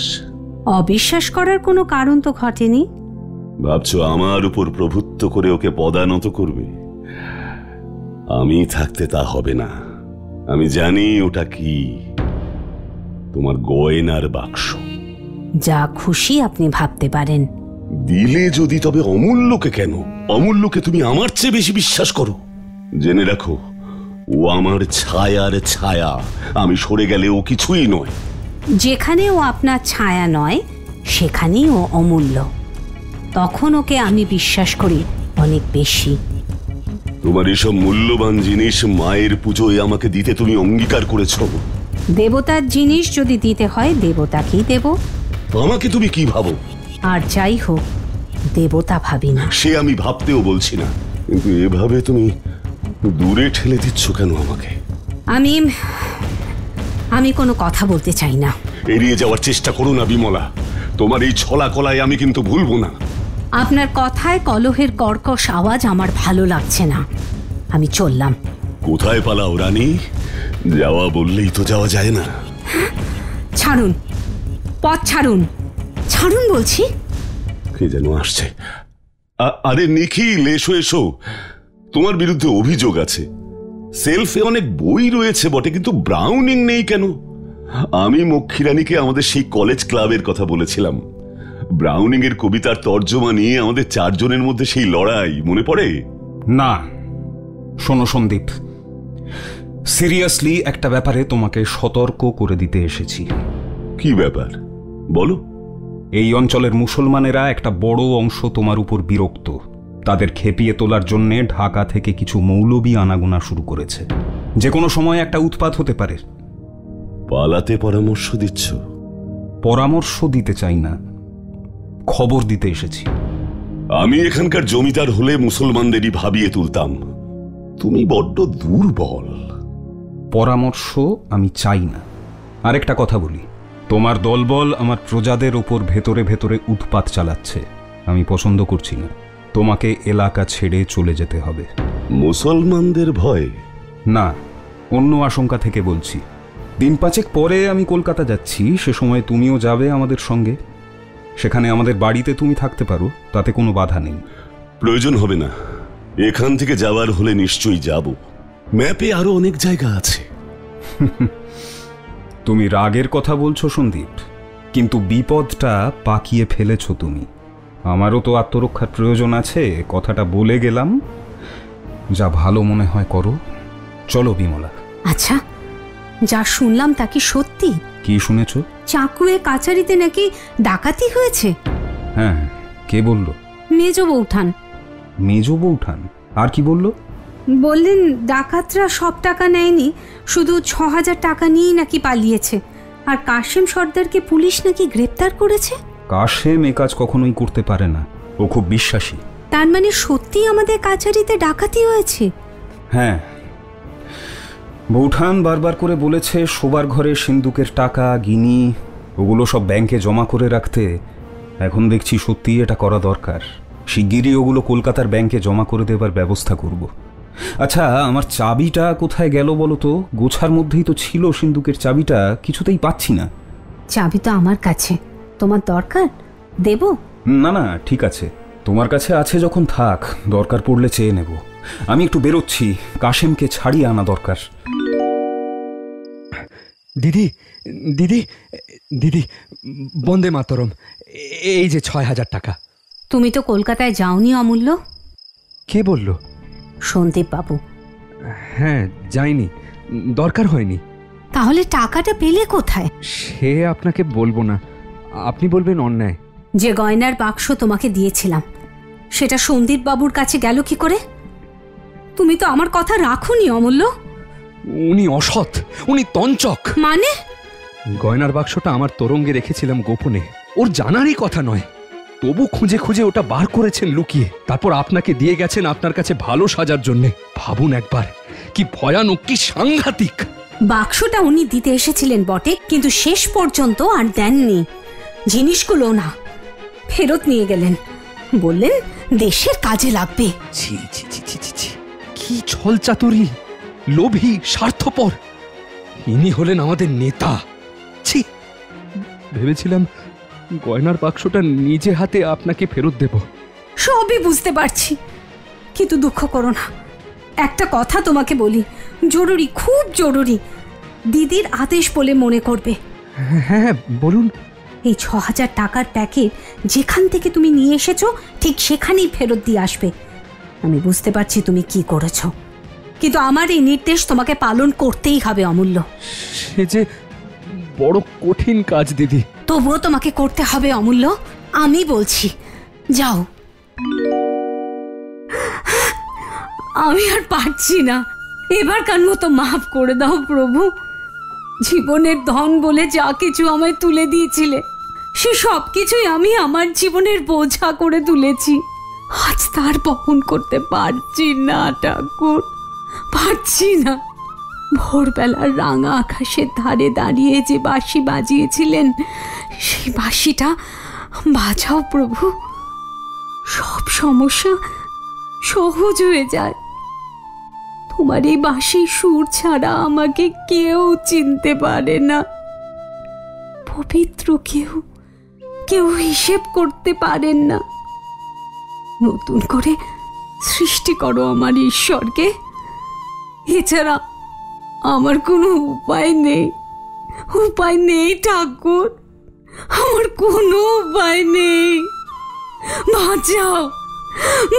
অবিশ্বাস করার কোনো কারণ তো ঘটেনি। ভাবছো আমার উপর প্রভুত্ব করে ওকে পদানত করবে? আমি থাকতে তা হবে না। আমি জানি ওটা কি, তোমার গয়নার বাক্স। যা খুশি আপনি ভাবতে পারেন। দিলে যদি, তবে অমূল্যকে কেন? অমূল্যকে তুমি আমার চেয়ে বেশি বিশ্বাস করো। জেনে রাখো, ও আমার ছায়ার ছায়া। আমি সরে গেলে ও কিছুই নয়। যেখানে ও আপনার ছায়া নয় সেখানেই ও অমূল্য। তখন ওকে আমি বিশ্বাস করি অনেক বেশি। তোমার এসব মূল্যবান জিনিস মায়ের পুজোয় আমাকে দিতে তুমি অঙ্গীকার করেছো। দেবতার জিনিস যদি দিতে হয় দেবতাকেই দেব। আমাকে তুমি কি ভাবো? আর যাই হোক, দেবতা ভাবি না। সে আমি ভাবতেও বলছি না, কিন্তু এভাবে তুমি দূরে ঠেলে দিচ্ছ কেন আমাকে? আমি কোনো কথা বলতে চাই না। এড়িয়ে যাওয়ার চেষ্টা করো না বিমলা। তোমার এই ছলা কলায় আমি কিন্তু ভুলবো না। আপনার কথায় কলহের কর্কশ আওয়াজ আমার ভালো লাগছে না। আমি চললাম। কোথায় পালাও রানী? যাওয়া বললেই তো যাওয়া যায় না। ছাড়ুন, পথ ছাড়ুন, ছাড়ুন বলছি। কে যেন আসছে। আরে নিখিল, এসো এসো। তোমার বিরুদ্ধে অভিযোগ আছে। সেলফে অনেক বই রয়েছে বটে, কিন্তু ব্রাউনিং নেই কেন? আমি মক্ষীরানীকে আমাদের সেই কলেজ ক্লাবের কথা বলেছিলাম। ব্রাউনিং এর কবিতার তর্জমা নিয়ে আমাদের 4 জনের মধ্যে সেই লড়াই মনে পড়ে? না, শোনো সন্দীপ, সিরিয়াসলি একটা ব্যাপারে তোমাকে সতর্ক করে দিতে এসেছি। কি ব্যাপার বলো? এই অঞ্চলের মুসলমানেরা একটা বড় অংশ তোমার উপর বিরক্ত। তাদের খেপিয়ে তোলার জন্যে ঢাকা থেকে কিছু মৌলবি আনাগোনা শুরু করেছে। যে কোনো সময় একটা উৎপাত হতে পারে। পালাতে পরামর্শ দিচ্ছ? পরামর্শ দিতে চাই না, খবর দিতে এসেছি। আমি এখানকার জমিদার হলে মুসলমানদেরই ভাবিয়ে তুলতাম। তুমি বড্ড দুর্বল। পরামর্শ আমি চাই না। আরেকটা কথা বলি, তোমার দলবল আমার প্রজাদের ওপর ভেতরে ভেতরে উৎপাত চালাচ্ছে। আমি পছন্দ করছি না। তোমাকে এলাকা ছেড়ে চলে যেতে হবে। মুসলমানদের ভয়? না, অন্য আশঙ্কা থেকে বলছি। দিন 5 পরে আমি কলকাতা যাচ্ছি, সে সময় তুমিও যাবে আমাদের সঙ্গে। সেখানে আমাদের বাড়িতে তুমি থাকতে পারো, তাতে কোনো বাধা নেই। প্রয়োজন হবে না। এখান থেকে যাওয়ার হলে নিশ্চয়ই যাব। ম্যাপে আরো অনেক জায়গা আছে। তুমি রাগের কথা বলছো সন্দীপ, কিন্তু বিপদটা পাকিয়ে ফেলেছ তুমি। আমারও তো আত্মরক্ষার প্রয়োজন আছে, কথাটা বলে গেলাম। যা ভালো মনে হয় করো। চলো বিমলা। আচ্ছা, যা শুনলাম তা কি সত্যি? কি শুনেছ? চাকুয়ে কাচারিতে নাকি ডাকাতি হয়েছে। হ্যাঁ, কে বলল? মেজ বৌঠান। মেজ বৌঠান? আর কি বলল? বললেন ডাকাতরা সব টাকা নেয়নি, শুধু 6,000 টাকা নিয়েই নাকি পালিয়েছে। আর কাশেম সর্দারকে পুলিশ নাকি গ্রেপ্তার করেছে। কাশেম এ কাজ কখনোই করতে পারে না, ও খুব বিশ্বাসী। তার মানে সত্যি আমাদের কাছারিতে ডাকাতি হয়েছে? হ্যাঁ, বৌঠান বারবার করে বলেছে শোবার ঘরে সিন্দুকের টাকা গিনি ওগুলো সব ব্যাংকে জমা করে রাখতে। এখন দেখছি সত্যিই এটা করা দরকার। শিগগিরই ওগুলো কলকাতার ব্যাংকে জমা করে দেবার ব্যবস্থা করব। আচ্ছা, আমার চাবিটা কোথায় গেল বলো তো? গোছার মধ্যেই তো ছিল সিন্দুকের চাবিটা, কিছুতেই পাচ্ছি না। চাবি তো আমার কাছে, তোমার দরকার দেব? না না, ঠিক আছে, তোমার কাছে আছে যখন থাক, দরকার পড়লে চেয়ে নেব। আমি একটু বেরোচ্ছি, কাশেমকে ছাড়িয়ে আনা দরকার। দিদি দিদি দিদি, বন্দে মাতরম, এই যে ৬,০০০ টাকা। তুমি তো কলকাতায় যাওনি অমূল্য? কে বলল? সন্দীপ বাবু। হ্যাঁ, যাইনি, দরকার হয়নি। তাহলে টাকাটা পেলে কোথায়? সে আপনাকে বলবো না, আপনি বলবেন অন্যায়। যে গয়নার বাক্স তোমাকে দিয়েছিলাম সেটা সন্দীপ বাবুর কাছে গেল কি করে? তুমি তো আমার কথা রাখোনি অমূল্য। উনি অসৎ, উনি তঞ্চক। মানে? গয়নার বাক্সটা আমার তোরঙ্গে রেখেছিলাম গোপনে, ওর জানারই কথা নয়, তবু খুঁজে খুঁজে ওটা বার করেছেন লুকিয়ে, তারপর আপনাকে দিয়ে গেছেন আপনার কাছে ভালো সাজার জন্যে। ভাবুন একবার, কি ভয়ানক, কি সাংঘাতিক। বাক্সটা উনি দিতে এসেছিলেন বটে, কিন্তু শেষ পর্যন্ত আর দেননি। জিনিসগুলো না, ফেরত নিয়ে গেলেন, বললেন দেশের কাজে লাগবে। ছি ছি ছি ছি ছি, কি ছল চাতুরি, লোভী, স্বার্থপর। ইনি হলেন আমাদের নেতা। ছি, ভেবেছিলাম গয়নার বাক্সটা নিজে হাতে আপনাকে ফেরত দেব। সবই বুঝতে পারছি, কিন্তু দুঃখ করো না। একটা কথা তোমাকে বলি, জরুরি, খুব জরুরি, দিদির আদেশ বলে মনে করবে। হ্যাঁ বলুন। এই ৬,০০০ টাকার প্যাকেট যেখান থেকে তুমি নিয়ে এসেছো ঠিক সেখানেই ফেরত দিয়ে আসবে। আমি বুঝতে পারছি তুমি কি করেছো, কিন্তু আমার এই নির্দেশ তোমাকে পালন করতেই হবে অমূল্য। সে যে বড় কঠিন কাজ দিদি। তবুও তোমাকে করতে হবে অমূল্য, আমি বলছি, যাও। আমি আর পারছি না, এবারকার মতো মাফ করে দাও প্রভু। জীবনের ধন বলে যা কিছু আমায় তুলে দিয়েছিলে, সে সব কিছুই আমি আমার জীবনের বোঝা করে তুলেছি। আজ তার বহন করতে পারছি না ঠাকুর, পারছি না। ভোরবেলার রাঙা আকাশের ধারে দাঁড়িয়ে যে বাঁশি বাজিয়েছিলেন, সেই বাঁশিটা বাজাও প্রভু। সব সমস্যা সহজ হয়ে যায়। তোমার এই বাঁশির সুর ছাড়া আমাকে কেউ চিনতে পারে না। পবিত্র কেউ কেউ হিসেব করতে পারেন না। নতুন করে সৃষ্টি করো আমার ঈশ্বরকে, এছাড়া আমার কোনো উপায় নেই। উপায় নেই ঠাকুর, আমার কোনো উপায় নেই। বাঁচাও,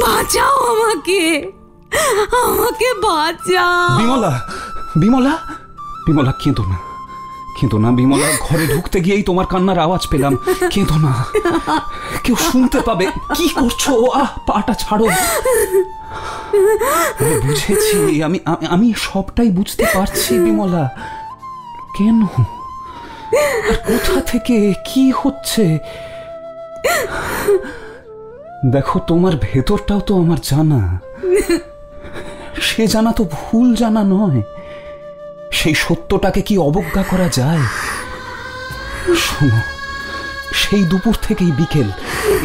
বাঁচাও আমাকে, আমাকে বাঁচাও। বিমলা, বিমলা, বিমলা, কেঁদো না, কেঁদো না বিমলা। ঘরে ঢুকতে গিয়েই তোমার কান্নার আওয়াজ পেলাম। কেঁদো না, কেউ শুনতে পাবে। কি করছো? পাটা ছাড়ো। বুঝেছি, আমি আমি সবটাই বুঝতে পারছি বিমলা। কেন, কোথা থেকে, কি হচ্ছে? দেখো, তোমার ভেতরটাও তো আমার জানা। সে জানা তো ভুল জানা নয়। সেই সত্যটাকে কি অবজ্ঞা করা যায়? শোনো, সেই দুপুর থেকেই বিকেল,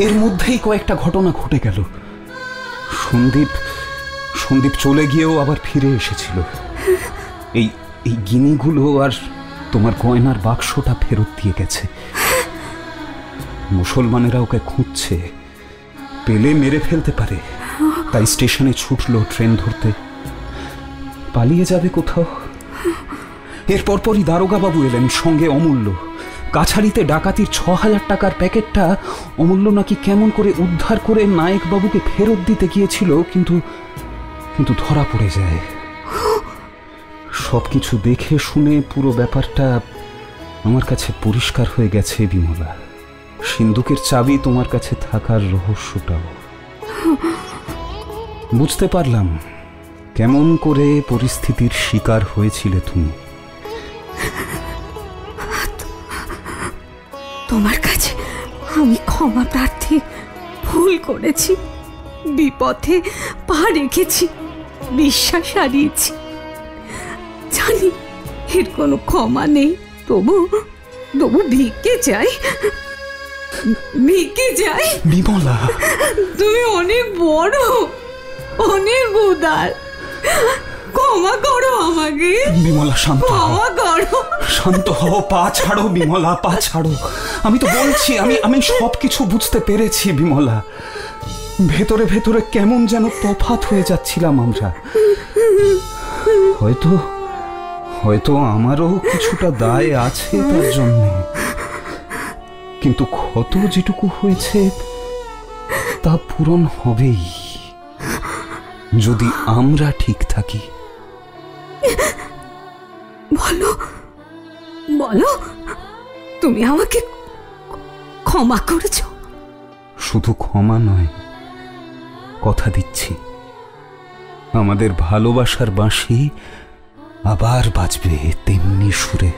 এর মধ্যেই কয়েকটা ঘটনা ঘটে গেল। সন্দীপ চলে গিয়েও আবার ফিরে এসেছিল। এই এই গিনিগুলো আর তোমার গয়নার বাক্সটা ফেরত দিয়ে গেছে। মুসলমানেরা ওকে খুঁজছে, পেলে মেরে ফেলতে পারে, তাই স্টেশনে ছুটলো ট্রেন ধরতে। পালিয়ে যাবে কোথাও। এরপর পরই দারোগা বাবু এলেন, সঙ্গে অমূল্য। কাছারিতে ডাকাতির ৬,০০০ টাকার প্যাকেটটা অমূল্য নাকি কেমন করে উদ্ধার করে নায়েক বাবুকে ফেরত দিতে গিয়েছিল, কিন্তু ধরা পড়ে যায়। সবকিছু দেখে শুনে পুরো ব্যাপারটা আমার কাছে পরিষ্কার হয়ে গেছে বিমলা। সিন্দুকের চাবি তোমার কাছে থাকার রহস্যটাও বুঝতে পারলাম। কেমন করে পরিস্থিতির শিকার হয়েছিলে তুমি। তোমার কাছে আমি ক্ষমা প্রার্থী। ভুল করেছি, বিপথে পা রেখেছি, বিশ্বাস হারিয়েছি। জানি এর কোনো ক্ষমা নেই। তবু তবু ভিক্ষে চাই, ভিক্ষে চাই। বিমলা, তুমি অনেক বড়, অনেক উদার, ক্ষমা করো আমাকে। বিমলা শান্ত হও, ক্ষমা করো। শান্ত হও, পা ছাড়ো বিমলা, পা ছাড়ো। আমি তো বলছি আমি সবকিছু বুঝতে পেরেছি বিমলা। ভেতরে ভেতরে কেমন যেন তফাৎ হয়ে যাচ্ছিলাম আমরা। হয়তো হয়তো আমারও কিছুটা দায় আছে তার জন্য, কিন্তু ক্ষত যেটুকু হয়েছে তা পূরণ হবেই যদি আমরা ঠিক থাকি। বলো বলো, তুমি আমাকে ক্ষমা করেছ? শুধু ক্ষমা নয়, কথা দিচ্ছি আমাদের ভালোবাসার বাঁশি আবার বাজবে তেমনি সুরে।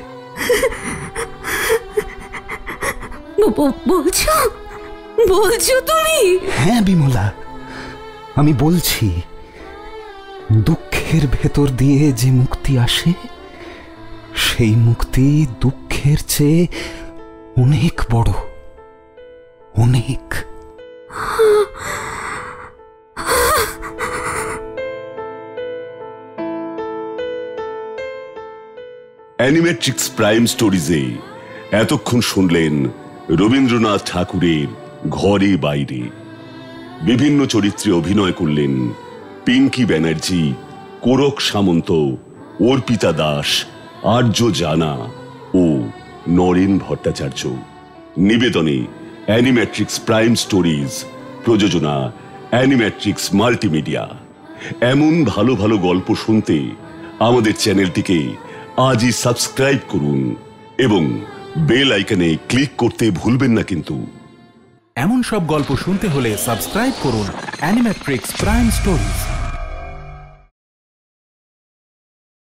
বলছো বলছো তুমি? হ্যাঁ বিমলা, আমি বলছি। দুঃখের ভেতর দিয়ে যে মুক্তি আসে, সেই মুক্তি দুঃখের চেয়ে অনেক বড়, অনেক। অ্যানিমেট্রিক্স প্রাইম স্টোরিজে এতক্ষণ শুনলেন রবীন্দ্রনাথ ঠাকুরের ঘরে বাইরে। বিভিন্ন চরিত্রে অভিনয় করলেন পিঙ্কি ব্যানার্জি, কোরক সামন্ত, অর্পিতা দাস, আর্য জানা ও নরেন ভট্টাচার্য। নিবেদনে অ্যানিমেট্রিক্স প্রাইম স্টোরিজ, প্রযোজনা অ্যানিমেট্রিক্স মাল্টিমিডিয়া। এমন ভালো ভালো গল্প শুনতে আমাদের চ্যানেলটিকে আজই সাবস্ক্রাইব করুন এবং বেল আইকনে ক্লিক করতে ভুলবেন না কিন্তু। এমন সব গল্প শুনতে হলে সাবস্ক্রাইব করুন অ্যানিমেট্রিক্স প্রাইম স্টোরিজ।